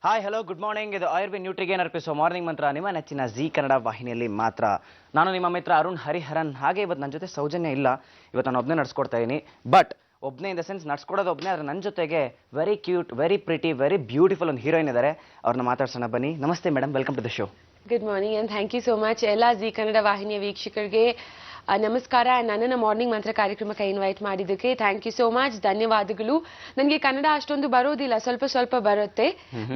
Hi hello good morning. ಇದು Ayurveda ನ್ಯೂಟ್ರಿಗೇನ್ ಅರ್ಪಿಸೋ morning ಮಂತ್ರ ನಿಮ್ಮ ನೆಚ್ಚಿನ ಜಿ ಕನ್ನಡ ವಾಹಿನಿಯಲ್ಲಿ ಮಾತ್ರ. ನಾನು ನಿಮ್ಮ ಮಿತ್ರ ಅರುಣ್ ಹರಿಹರನ್. ಹಾಗೆ ಇವತ್ತು ನನ್ನ ಜೊತೆ ಸೌಜನ್ಯ ಇಲ್ಲ. ಇವತ್ತು ನಾನು ಒಬ್ಬನೇ ನಡ್ಸ್ಕೊಡ್ತಾ ಇದ್ದೀನಿ. ಬಟ್ ಒಬ್ಬನೇ ಇನ್ ದ ಸೆನ್ಸ್ ನಡ್ಸ್ಕೊಡೋದು ಒಬ್ಬನೇ, ಆದರೆ ನನ್ನ ಜೊತೆಗೆ very cute, very pretty, very beautiful ಒಂದು ಹೀರೋಯಿನ್ ಇದ್ದಾರೆ. ಅವ್ರನ್ನ ಮಾತಾಡ್ಸೋಣ ಬನ್ನಿ. ನಮಸ್ತೆ madam, welcome to the show. Good morning and thank you so much. ಎಲ್ಲ ಜಿ ಕನ್ನಡ ವಾಹಿನಿಯ ವೀಕ್ಷಕರಿಗೆ ನಮಸ್ಕಾರ. ನನ್ನನ್ನು ಮಾರ್ನಿಂಗ್ ಮಂತ್ರ ಕಾರ್ಯಕ್ರಮಕ್ಕೆ ಇನ್ವೈಟ್ ಮಾಡಿದ್ದಕ್ಕೆ ಥ್ಯಾಂಕ್ ಯು ಸೋ ಮಚ್, ಧನ್ಯವಾದಗಳು. ನನಗೆ ಕನ್ನಡ ಅಷ್ಟೊಂದು ಬರೋದಿಲ್ಲ, ಸ್ವಲ್ಪ ಬರುತ್ತೆ.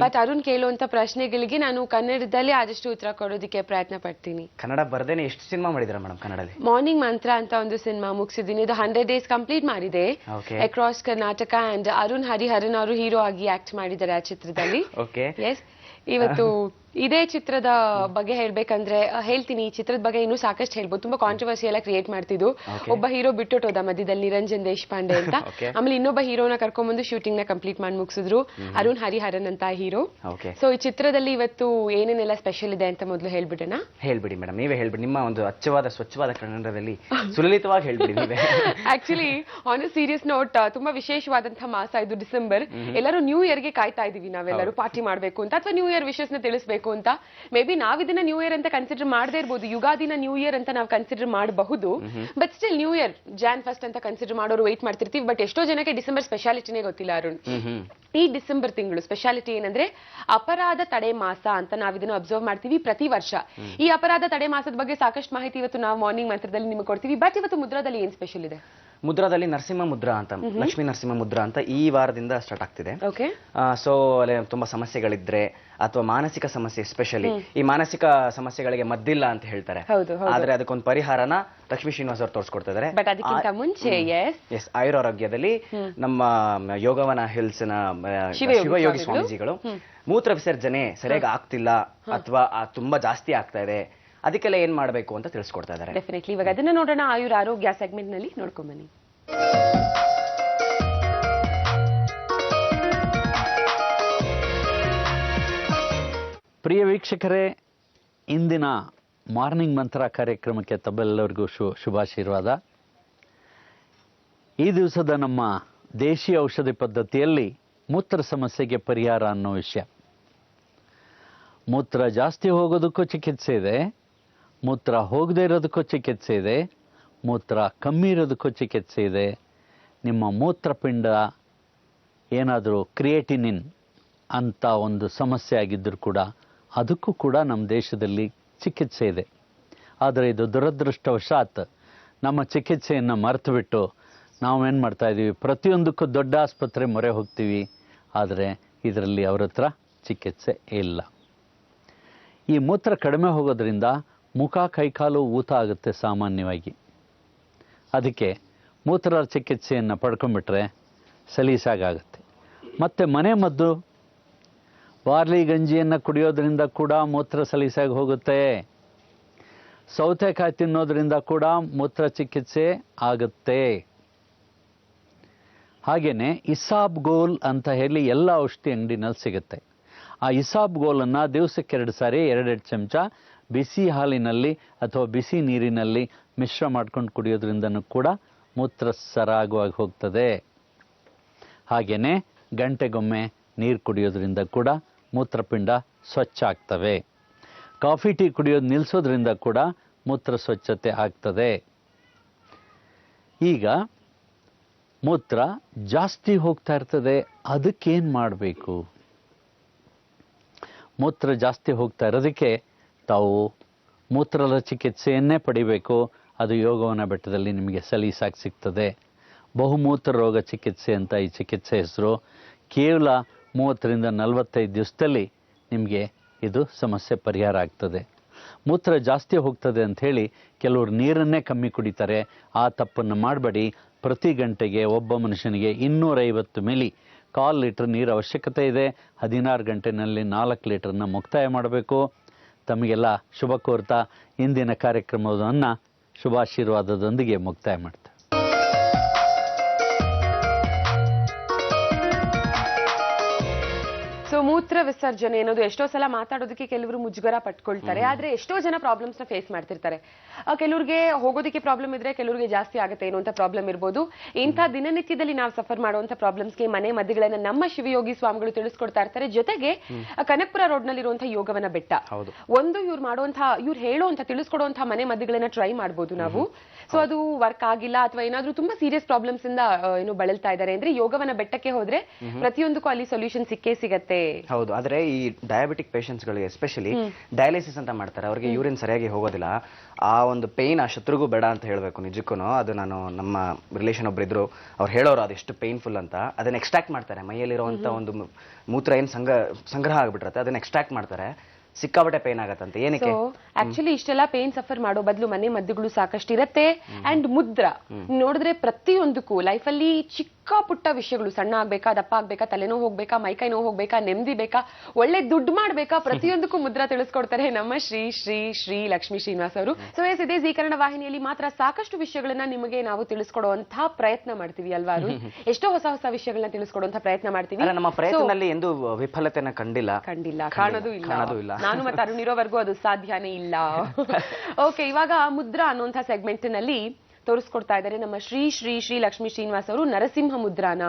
ಬಟ್ ಅರುಣ್ ಕೇಳುವಂತ ಪ್ರಶ್ನೆಗಳಿಗೆ ನಾನು ಕನ್ನಡದಲ್ಲಿ ಆದಷ್ಟು ಉತ್ತರ ಕೊಡೋದಕ್ಕೆ ಪ್ರಯತ್ನ ಪಡ್ತೀನಿ. ಕನ್ನಡ ಬರ್ದೇನೆ ಎಷ್ಟು ಸಿನಿಮಾ ಮಾಡಿದ್ದೀರಾ ಮೇಡಮ್ ಕನ್ನಡದಲ್ಲಿ? ಮಾರ್ನಿಂಗ್ ಮಂತ್ರ ಅಂತ ಒಂದು ಸಿನಿಮಾ ಮುಗಿಸಿದ್ದೀನಿ. ಇದು 100 days ಕಂಪ್ಲೀಟ್ ಮಾಡಿದೆ ಅಕ್ರಾಸ್ ಕರ್ನಾಟಕ. ಅಂಡ್ ಅರುಣ್ ಹರಿಹರನ್ ಅವರು ಹೀರೋ ಆಗಿ ಆಕ್ಟ್ ಮಾಡಿದ್ದಾರೆ ಆ ಚಿತ್ರದಲ್ಲಿ. ಎಸ್, ಇವತ್ತು ಇದೇ ಚಿತ್ರದ ಬಗ್ಗೆ ಹೇಳ್ಬೇಕಂದ್ರೆ ಹೇಳ್ತೀನಿ. ಈ ಚಿತ್ರದ ಬಗ್ಗೆ ಇನ್ನೂ ಸಾಕಷ್ಟು ಹೇಳ್ಬೋದು. ತುಂಬಾ ಕಾಂಟ್ರವರ್ಸಿ ಎಲ್ಲ ಕ್ರಿಯೇಟ್ ಮಾಡ್ತಿದ್ದು. ಒಬ್ಬ ಹೀರೋ ಬಿಟ್ಟೋದ ಮಧ್ಯದಲ್ಲಿ, ನಿರಂಜನ್ ದೇಶಪಾಂಡೆ ಅಂತ. ಆಮೇಲೆ ಇನ್ನೊಬ್ಬ ಹೀರೋನ ಕರ್ಕೊಂಡ್ಬಂದು ಶೂಟಿಂಗ್ ನ ಕಂಪ್ಲೀಟ್ ಮಾಡಿ ಮುಗಿಸಿದ್ರು, ಅರುಣ್ ಹರಿಹರನ್ ಅಂತ ಹೀರೋ. ಸೊ ಈ ಚಿತ್ರದಲ್ಲಿ ಇವತ್ತು ಏನೇನೆಲ್ಲ ಸ್ಪೆಷಲ್ ಇದೆ ಅಂತ ಮೊದಲು ಹೇಳ್ಬಿಡೋಣ. ಹೇಳ್ಬಿಡಿ ಮೇಡಮ್, ನೀವೇ ಹೇಳ್ಬಿಡಿ. ನಿಮ್ಮ ಒಂದು ಅಚ್ಚವಾದ ಸ್ವಚ್ಛವಾದ ಕನ್ನಡದಲ್ಲಿ ಸುಲಲಿತವಾಗಿ ಹೇಳ್ಬಿಡಿ ನೀವೇ. Actually on a serious note, ತುಂಬಾ ವಿಶೇಷವಾದಂತಹ ಮಾಸ ಇದು ಡಿಸೆಂಬರ್. ಎಲ್ಲರೂ ನ್ಯೂ ಇಯರ್ ಗೆ ಕಾಯ್ತಾ ಇದೀವಿ ನಾವೆಲ್ಲರೂ, ಪಾರ್ಟಿ ಮಾಡ್ಬೇಕು ಅಂತ ಅಥವಾ ನ್ಯೂ ಇಯರ್ ವಿಶಸ್ ನ ತಿಳಿಸ್ಬೇಕು ಅಂತ. ಮೇ ಬಿ ನಾವ್ ಇದನ್ನ ನ್ಯೂ ಇಯರ್ ಅಂತ ಕನ್ಸಿಡರ್ ಮಾಡದೇ ಇರಬಹುದು, ಯುಗಾದಿನ ನ್ಯೂ ಇಯರ್ ಅಂತ ನಾವು ಕನ್ಸಿಡರ್ ಮಾಡಬಹುದು. But still new year Jan 1 ಅಂತ ಕನ್ಸಿಡರ್ ಮಾಡೋರು ವೇಟ್ ಮಾಡ್ತಿರ್ತೀವಿ. ಬಟ್ ಎಷ್ಟೋ ಜನಕ್ಕೆ ಡಿಸೆಂಬರ್ ಸ್ಪೆಷಾಲಿಟಿನೇ ಗೊತ್ತಿಲ್ಲ ಅರುಣ್. ಈ ಡಿಸೆಂಬರ್ ತಿಂಗಳು ಸ್ಪೆಷಾಲಿಟಿ ಏನಂದ್ರೆ ಅಪರಾಧ ತಡೆ ಮಾಸ ಅಂತ ನಾವ್ ಇದನ್ನು ಅಬ್ಸರ್ವ್ ಮಾಡ್ತೀವಿ ಪ್ರತಿ ವರ್ಷ. ಈ ಅಪರಾಧ ತಡೆ ಮಾಸದ ಬಗ್ಗೆ ಸಾಕಷ್ಟು ಮಾಹಿತಿ ಇವತ್ತು ನಾವು ಮಾರ್ನಿಂಗ್ ಮಂತ್ರದಲ್ಲಿ ನಿಮಗೆ ಕೊಡ್ತೀವಿ. ಬಟ್ ಇವತ್ತು ಮುದ್ರಾದಲ್ಲಿ ಏನ್ ಸ್ಪೆಷಲ್ ಇದೆ? ಮುದ್ರಾದಲ್ಲಿ ನರಸಿಂಹ ಮುದ್ರಾ ಅಂತ, ಲಕ್ಷ್ಮೀ ನರಸಿಂಹ ಮುದ್ರಾ ಅಂತ ಈ ವಾರದಿಂದ ಸ್ಟಾರ್ಟ್ ಆಗ್ತಿದೆ. ಸೊ ಅಲ್ಲಿ ತುಂಬಾ ಸಮಸ್ಯೆಗಳಿದ್ರೆ ಅಥವಾ ಮಾನಸಿಕ ಸಮಸ್ಯೆ, ಎಸ್ಪೆಷಲಿ ಈ ಮಾನಸಿಕ ಸಮಸ್ಯೆಗಳಿಗೆ ಮದ್ದಿಲ್ಲ ಅಂತ ಹೇಳ್ತಾರೆ. ಆದ್ರೆ ಅದಕ್ಕೊಂದು ಪರಿಹಾರನ ಲಕ್ಷ್ಮೀ ಶ್ರೀನಿವಾಸ್ ಅವರು ತೋರಿಸ್ಕೊಡ್ತಾ ಇದ್ದಾರೆ. ಬಟ್ ಅದಕ್ಕಿಂತ ಮುಂಚೆ ಎಸ್, ಆಯುರಾರೋಗ್ಯದಲ್ಲಿ ನಮ್ಮ ಯೋಗವನ ಹಿಲ್ಸ್ ನ ಶಿವಯೋಗಿ ಸ್ವಾಮೀಜಿಗಳು ಮೂತ್ರ ವಿಸರ್ಜನೆ ಸರಿಯಾಗಿ ಆಗ್ತಿಲ್ಲ ಅಥವಾ ತುಂಬಾ ಜಾಸ್ತಿ ಆಗ್ತಾ ಇದೆ, ಅದಕ್ಕೆಲ್ಲ ಏನ್ ಮಾಡಬೇಕು ಅಂತ ತಿಳಿಸ್ಕೊಡ್ತಾ ಇದ್ದಾರೆ. ಡೆಫಿನೆಟ್ಲಿ ಇವಾಗ ಅದನ್ನ ನೋಡೋಣ. ಆಯುರ್ ಆರೋಗ್ಯ ಸೆಗ್ಮೆಂಟ್ ನಲ್ಲಿ ನೋಡ್ಕೊಂಡ್ ಬನ್ನಿ. ಪ್ರಿಯ ವೀಕ್ಷಕರೇ, ಇಂದಿನ ಮಾರ್ನಿಂಗ್ ಮಂತ್ರ ಕಾರ್ಯಕ್ರಮಕ್ಕೆ ತಮ್ಮೆಲ್ಲರಿಗೂ ಶುಭಾಶೀರ್ವಾದ. ಈ ದಿವಸದ ನಮ್ಮ ದೇಶೀಯ ಔಷಧಿ ಪದ್ಧತಿಯಲ್ಲಿ ಮೂತ್ರ ಸಮಸ್ಯೆಗೆ ಪರಿಹಾರ ಅನ್ನೋ ವಿಷಯ. ಮೂತ್ರ ಜಾಸ್ತಿ ಹೋಗೋದಕ್ಕೂ ಚಿಕಿತ್ಸೆ ಇದೆ, ಮೂತ್ರ ಹೋಗದೇ ಇರೋದಕ್ಕೂ ಚಿಕಿತ್ಸೆ ಇದೆ, ಮೂತ್ರ ಕಮ್ಮಿ ಇರೋದಕ್ಕೂ ಚಿಕಿತ್ಸೆ ಇದೆ. ನಿಮ್ಮ ಮೂತ್ರಪಿಂಡ ಏನಾದರೂ ಕ್ರಿಯೇಟಿನಿನ್ ಅಂತ ಒಂದು ಸಮಸ್ಯೆ ಆಗಿದ್ದರೂ ಕೂಡ ಅದಕ್ಕೂ ಕೂಡ ನಮ್ಮ ದೇಶದಲ್ಲಿ ಚಿಕಿತ್ಸೆ ಇದೆ. ಆದರೆ ಇದು ದುರದೃಷ್ಟವಶಾತ್ ನಮ್ಮ ಚಿಕಿತ್ಸೆಯನ್ನು ಮರೆತು ಬಿಟ್ಟು ನಾವೇನು ಮಾಡ್ತಾಯಿದ್ದೀವಿ, ಪ್ರತಿಯೊಂದಕ್ಕೂ ದೊಡ್ಡ ಆಸ್ಪತ್ರೆ ಮೊರೆ ಹೋಗ್ತೀವಿ. ಆದರೆ ಇದರಲ್ಲಿ ಅವ್ರ ಹತ್ರ ಚಿಕಿತ್ಸೆ ಇಲ್ಲ. ಈ ಮೂತ್ರ ಕಡಿಮೆ ಹೋಗೋದ್ರಿಂದ ಮುಖ ಕೈಕಾಲು ಊತ ಆಗುತ್ತೆ ಸಾಮಾನ್ಯವಾಗಿ. ಅದಕ್ಕೆ ಮೂತ್ರ ಚಿಕಿತ್ಸೆಯನ್ನು ಪಡ್ಕೊಂಡ್ಬಿಟ್ರೆ ಸಲೀಸಾಗುತ್ತೆ. ಮತ್ತು ಮನೆ ಮದ್ದು ಬಾರ್ಲಿ ಗಂಜಿಯನ್ನು ಕುಡಿಯೋದ್ರಿಂದ ಕೂಡ ಮೂತ್ರ ಸಲೀಸಾಗಿ ಹೋಗುತ್ತೆ. ಸೌತೆಕಾಯಿ ತಿನ್ನೋದ್ರಿಂದ ಕೂಡ ಮೂತ್ರ ಚಿಕಿತ್ಸೆ ಆಗುತ್ತೆ. ಹಾಗೆಯೇ ಇಸಾಬ್ ಗೋಲ್ ಅಂತ ಹೇಳಿ ಎಲ್ಲ ಔಷಧಿ ಅಂಗಡಿನಲ್ಲಿ ಸಿಗುತ್ತೆ. ಆ ಇಸಾಬ್ ಗೋಲನ್ನು ದಿವಸಕ್ಕೆ 2 ಸಾರಿ 2 ಚಮಚ ಬಿಸಿ ಹಾಲಿನಲ್ಲಿ ಅಥವಾ ಬಿಸಿ ನೀರಿನಲ್ಲಿ ಮಿಶ್ರ ಮಾಡ್ಕೊಂಡು ಕುಡಿಯೋದ್ರಿಂದನೂ ಕೂಡ ಮೂತ್ರ ಸರಾಗವಾಗಿ ಹೋಗ್ತದೆ. ಹಾಗೆಯೇ ಗಂಟೆಗೊಮ್ಮೆ ನೀರು ಕುಡಿಯೋದ್ರಿಂದ ಕೂಡ ಮೂತ್ರಪಿಂಡ ಸ್ವಚ್ಛ ಆಗ್ತವೆ. ಕಾಫಿ ಟೀ ಕುಡಿಯೋದು ನಿಲ್ಲಿಸೋದ್ರಿಂದ ಕೂಡ ಮೂತ್ರ ಸ್ವಚ್ಛತೆ ಆಗ್ತದೆ. ಈಗ ಮೂತ್ರ ಜಾಸ್ತಿ ಹೋಗ್ತಾ ಇರ್ತದೆ, ಅದಕ್ಕೇನು ಮಾಡಬೇಕು? ಮೂತ್ರ ಜಾಸ್ತಿ ಹೋಗ್ತಾ ಇರೋದಕ್ಕೆ ತಾವು ಮೂತ್ರದ ಚಿಕಿತ್ಸೆಯನ್ನೇ ಪಡಿಬೇಕು. ಅದು ಯೋಗವನ ಬೆಟ್ಟದಲ್ಲಿ ನಿಮಗೆ ಸಲೀಸಾಗಿ ಸಿಗ್ತದೆ. ಬಹುಮೂತ್ರ ರೋಗ ಚಿಕಿತ್ಸೆ ಅಂತ ಈ ಚಿಕಿತ್ಸೆ ಹೆಸರು. ಕೇವಲ 30ರಿಂದ 45 ದಿವಸದಲ್ಲಿ ನಿಮಗೆ ಇದು ಸಮಸ್ಯೆ ಪರಿಹಾರ ಆಗ್ತದೆ. ಮೂತ್ರ ಜಾಸ್ತಿ ಹೋಗ್ತದೆ ಅಂಥೇಳಿ ಕೆಲವರು ನೀರನ್ನೇ ಕಮ್ಮಿ ಕುಡಿತಾರೆ. ಆ ತಪ್ಪನ್ನು ಮಾಡಬೇಡಿ. ಪ್ರತಿ ಗಂಟೆಗೆ ಒಬ್ಬ ಮನುಷ್ಯನಿಗೆ 250 ಮಿಲಿ 1/4 ಲೀಟರ್ ನೀರು ಅವಶ್ಯಕತೆ ಇದೆ. 16 ಗಂಟೆನಲ್ಲಿ 4 ಲೀಟರ್ನ ಮುಕ್ತಾಯ ಮಾಡಬೇಕು. ತಮಗೆಲ್ಲ ಶುಭ ಕೋರ್ತಾ ಇಂದಿನ ಕಾರ್ಯಕ್ರಮವನ್ನು ಶುಭಾಶೀರ್ವಾದದೊಂದಿಗೆ ಮುಕ್ತಾಯ ಮಾಡ್ತಾರೆ. ಸೊ ಮೂತ್ರ ವಿಸರ್ಜನೆ ಅನ್ನೋದು ಎಷ್ಟೋ ಸಲ ಮಾತಾಡೋದಕ್ಕೆ ಕೆಲವರು ಮುಜುಗರ ಪಟ್ಕೊಳ್ತಾರೆ. ಆದ್ರೆ ಎಷ್ಟೋ ಜನ ಪ್ರಾಬ್ಲಮ್ಸ್ ನ ಫೇಸ್ ಮಾಡ್ತಿರ್ತಾರೆ. ಕೆಲವ್ರಿಗೆ ಹೋಗೋದಕ್ಕೆ ಪ್ರಾಬ್ಲಮ್ ಇದ್ರೆ ಕೆಲವ್ರಿಗೆ ಜಾಸ್ತಿ ಆಗುತ್ತೆ ಏನೋ ಅಂತ ಪ್ರಾಬ್ಲಮ್ ಇರ್ಬೋದು. ಇಂಥ ದಿನನಿತ್ಯದಲ್ಲಿ ನಾವು ಸಫರ್ ಮಾಡುವಂತ ಪ್ರಾಬ್ಲಮ್ಸ್ಗೆ ಮನೆ ಮದ್ದುಗಳನ್ನ ನಮ್ಮ ಶಿವಯೋಗಿ ಸ್ವಾಮಿಗಳು ತಿಳಿಸ್ಕೊಡ್ತಾ ಇರ್ತಾರೆ. ಜೊತೆಗೆ ಕನಕಪುರ ರೋಡ್ ನಲ್ಲಿರುವಂತಹ ಯೋಗವನ ಬೆಟ್ಟ ಒಂದು ಇವ್ರು ಹೇಳುವಂತ ತಿಳಿಸ್ಕೊಡುವಂತಹ ಮನೆ ಮದ್ದುಗಳನ್ನ ಟ್ರೈ ಮಾಡ್ಬೋದು ನಾವು. ಸೊ ಅದು ವರ್ಕ್ ಆಗಿಲ್ಲ ಅಥವಾ ಏನಾದ್ರೂ ತುಂಬಾ ಸೀರಿಯಸ್ ಪ್ರಾಬ್ಲಮ್ಸ್ ಇಂದ ಏನು ಬಳಲ್ತಾ ಇದ್ದಾರೆ ಅಂದ್ರೆ ಯೋಗವನ ಬೆಟ್ಟಕ್ಕೆ ಹೋದ್ರೆ ಪ್ರತಿಯೊಂದಕ್ಕೂ ಅಲ್ಲಿ ಸೊಲ್ಯೂಷನ್ ಸಿಕ್ಕೇ ಸಿಗತ್ತೆ. ಹೌದು. ಆದ್ರೆ ಈ ಡಯಾಬಿಟಿಕ್ ಪೇಷಂಟ್ಸ್ ಗಳಿಗೆ ಎಸ್ಪೆಷಲಿ ಡಯಾಲಿಸಿಸ್ ಅಂತ ಮಾಡ್ತಾರೆ, ಅವ್ರಿಗೆ ಯೂರಿನ್ ಸರಿಯಾಗಿ ಹೋಗೋದಿಲ್ಲ. ಆ ಒಂದು ಪೇನ್ ಆ ಶತ್ರುಗೂ ಬೇಡ ಅಂತ ಹೇಳ್ಬೇಕು ನಿಜಕ್ಕೂ. ಅದು ನಾನು ನಮ್ಮ ರಿಲೇಷನ್ ಒಬ್ರು ಇದ್ರು, ಅವ್ರು ಹೇಳೋರು ಅದೆಷ್ಟು ಪೇನ್ಫುಲ್ ಅಂತ. ಅದನ್ನ ಎಕ್ಸ್ಟ್ರಾಕ್ಟ್ ಮಾಡ್ತಾರೆ, ಮೈಯಲ್ಲಿರುವಂತ ಒಂದು ಮೂತ್ರ ಏನ್ ಸಂಗ್ರಹ ಆಗ್ಬಿಟ್ಟಿರತ್ತೆ ಅದನ್ನ ಎಕ್ಸ್ಟ್ರಾಕ್ಟ್ ಮಾಡ್ತಾರೆ. ಸಿಕ್ಕಾಬಟ್ಟೆ ಪೇನ್ ಆಗತ್ತಂತೆ. ಏನಕ್ಕೆ? ಆಕ್ಚುಲಿ ಇಷ್ಟೆಲ್ಲ ಪೇನ್ ಸಫರ್ ಮಾಡೋ ಬದಲು ಮನೆ ಮದ್ದುಗಳು ಸಾಕಷ್ಟು ಇರತ್ತೆ. ಅಂಡ್ ಮುದ್ರ ನೋಡಿದ್ರೆ ಪ್ರತಿಯೊಂದಕ್ಕೂ ಲೈಫ್ ಅಲ್ಲಿ ಚಿಕ್ಕ ಪುಟ್ಟ ವಿಷಯಗಳು, ಸಣ್ಣ ಆಗ್ಬೇಕಾ, ದಪ್ಪ ಆಗ್ಬೇಕಾ, ತಲೆನೋವು ಹೋಗ್ಬೇಕಾ, ಮೈಕೈ ನೋವು ಹೋಗ್ಬೇಕಾ, ನೆಮ್ಮದಿ ಬೇಕಾ, ಒಳ್ಳೆ ದುಡ್ಡು ಮಾಡ್ಬೇಕಾ, ಪ್ರತಿಯೊಂದಕ್ಕೂ ಮುದ್ರ ತಿಳಿಸ್ಕೊಡ್ತಾರೆ ನಮ್ಮ ಶ್ರೀ ಶ್ರೀ ಶ್ರೀ ಲಕ್ಷ್ಮೀ ಶ್ರೀನಿವಾಸ್ ಅವರು. ಸೊ ಇದೇ ಜೀ ಕನ್ನಡ ವಾಹಿನಿಯಲ್ಲಿ ಮಾತ್ರ ಸಾಕಷ್ಟು ವಿಷಯಗಳನ್ನ ನಿಮಗೆ ನಾವು ತಿಳಿಸ್ಕೊಡುವಂತಹ ಪ್ರಯತ್ನ ಮಾಡ್ತೀವಿ ಅಲ್ವಾ? ಎಷ್ಟೋ ಹೊಸ ಹೊಸ ವಿಷಯಗಳನ್ನ ತಿಳಿಸ್ಕೊಡುವಂತಹ ಪ್ರಯತ್ನ ಮಾಡ್ತೀವಿ. ನಮ್ಮ ಪ್ರಯತ್ನದಲ್ಲಿ ಎಂದು ವಿಫಲತೆನ ಕಂಡಿಲ್ಲ, ಕಾಣೋದು ಇಲ್ಲ. ನಾನು ಮತ್ತೆ ಅರುಣ್ ಇರೋವರೆಗೂ ಅದು ಸಾಧ್ಯನೇ ಇಲ್ಲ. ಓಕೆ, ಇವಾಗ ಮುದ್ರಾ ಅನ್ನುವಂಥ ಸೆಗ್ಮೆಂಟ್ ನಲ್ಲಿ ತೋರಿಸ್ಕೊಡ್ತಾ ಇದ್ದಾರೆ ನಮ್ಮ ಶ್ರೀ ಶ್ರೀ ಶ್ರೀ ಲಕ್ಷ್ಮೀ ಶ್ರೀನಿವಾಸ್ ಅವರು ನರಸಿಂಹ ಮುದ್ರಾನ.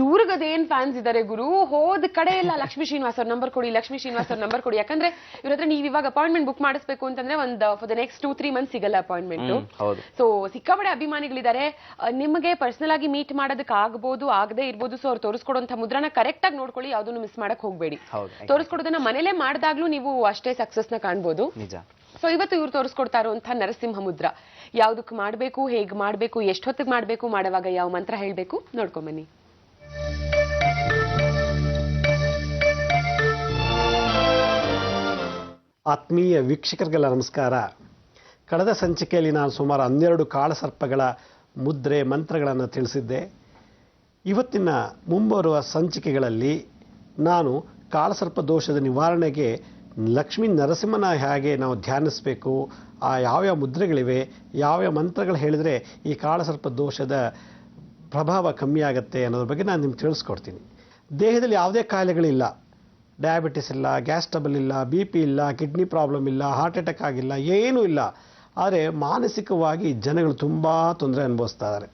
ಇವ್ರಿಗದೇನ್ ಫ್ಯಾನ್ಸ್ ಇದಾರೆ ಗುರು, ಹೋದ ಕಡೆ ಎಲ್ಲ ಲಕ್ಷ್ಮೀ ಶ್ರೀನಿವಾಸ್ ಅವ್ರ ನಂಬರ್ ಕೊಡಿ, ಲಕ್ಷ್ಮೀ ಶ್ರೀನಿವಾಸ್ ಅವ್ರ ನಂಬರ್ ಕೊಡಿ. ಯಾಕಂದ್ರೆ ಇವ್ರ ಹತ್ರ ನೀವು ಇವಾಗ ಅಪಾಯಿಂಟ್ಮೆಂಟ್ ಬುಕ್ ಮಾಡಿಸ್ಬೇಕು ಅಂತಂದ್ರೆ ಒಂದು ಫಾರ್ ದ ನೆಕ್ಸ್ಟ್ 2-3 ಮಂತ್ಸ್ ಸಿಗಲ್ಲ ಅಪಾಯಿಂಟ್ಮೆಂಟ್. ಸೊ ಸಿಕ್ಕಾಪಡೆ ಅಭಿಮಾನಿಗಳಿದ್ದಾರೆ. ನಿಮಗೆ ಪರ್ಸನಲ್ ಆಗಿ ಮೀಟ್ ಮಾಡೋದಕ್ಕೆ ಆಗ್ಬೋದು, ಆಗದೆ ಇರ್ಬೋದು. ಸೊ ಅವ್ರು ತೋರಿಸ್ಕೊಡುವಂತ ಮುದ್ರಾನ ಕರೆಕ್ಟ್ ಆಗಿ ನೋಡ್ಕೊಳ್ಳಿ, ಯಾವ್ದನ್ನು ಮಿಸ್ ಮಾಡಕ್ ಹೋಗ್ಬೇಡಿ. ತೋರಿಸ್ಕೊಡೋದನ್ನ ಮನೇಲೆ ಮಾಡಿದಾಗ್ಲೂ ನೀವು ಅಷ್ಟೇ ಸಕ್ಸಸ್ ನ ಕಾಣ್ಬೋದು. ಸೊ ಇವತ್ತು ಇವ್ರು ತೋರಿಸ್ಕೊಡ್ತಾ ಇರುವಂತಹ ನರಸಿಂಹ ಮುದ್ರಾ ಯಾವ್ದಕ್ ಮಾಡ್ಬೇಕು, ಹೇಗ್ ಮಾಡ್ಬೇಕು, ಎಷ್ಟೊತ್ತಿಗೆ ಮಾಡ್ಬೇಕು, ಮಾಡುವಾಗ ಯಾವ ಮಂತ್ರ ಹೇಳ್ಬೇಕು ನೋಡ್ಕೊಂಬನ್ನಿ. ಆತ್ಮೀಯ ವೀಕ್ಷಕರಿಗೆಲ್ಲ ನಮಸ್ಕಾರ. ಕಳೆದ ಸಂಚಿಕೆಯಲ್ಲಿ ನಾನು ಸುಮಾರು 12 ಕಾಳಸರ್ಪಗಳ ಮುದ್ರೆ ಮಂತ್ರಗಳನ್ನು ತಿಳಿಸಿದ್ದೆ. ಇವತ್ತಿನ ಮುಂಬರುವ ಸಂಚಿಕೆಗಳಲ್ಲಿ ನಾನು ಕಾಳಸರ್ಪ ದೋಷದ ನಿವಾರಣೆಗೆ ಲಕ್ಷ್ಮೀ ನರಸಿಂಹನ ಹೇಗೆ ನಾವು ಧ್ಯಾನಿಸಬೇಕು, ಆ ಯಾವ್ಯಾವ ಮುದ್ರೆಗಳಿವೆ, ಯಾವ್ಯಾವ ಮಂತ್ರಗಳು ಹೇಳಿದರೆ ಈ ಕಾಳಸರ್ಪ ದೋಷದ ಪ್ರಭಾವ ಕಮ್ಮಿ ಆಗುತ್ತೆ ಅನ್ನೋದ್ರ ಬಗ್ಗೆ ನಾನು ನಿಮ್ಗೆ ತಿಳಿಸ್ಕೊಡ್ತೀನಿ. ದೇಹದಲ್ಲಿ ಯಾವುದೇ ಕಾಯಿಲೆಗಳಿಲ್ಲ, ಡಯಾಬಿಟಿಸ್ ಇಲ್ಲ, ಗ್ಯಾಸ್ ಟ್ರಬಲ್ ಇಲ್ಲ, BP ಇಲ್ಲ, ಕಿಡ್ನಿ ಪ್ರಾಬ್ಲಮ್ ಇಲ್ಲ, ಹಾರ್ಟ್ ಅಟ್ಯಾಕ್ ಆಗಿಲ್ಲ, ಏನೂ ಇಲ್ಲ. ಆದರೆ ಮಾನಸಿಕವಾಗಿ ಜನಗಳು ತುಂಬ ತೊಂದರೆ ಅನುಭವಿಸ್ತಾ ಇದ್ದಾರೆ.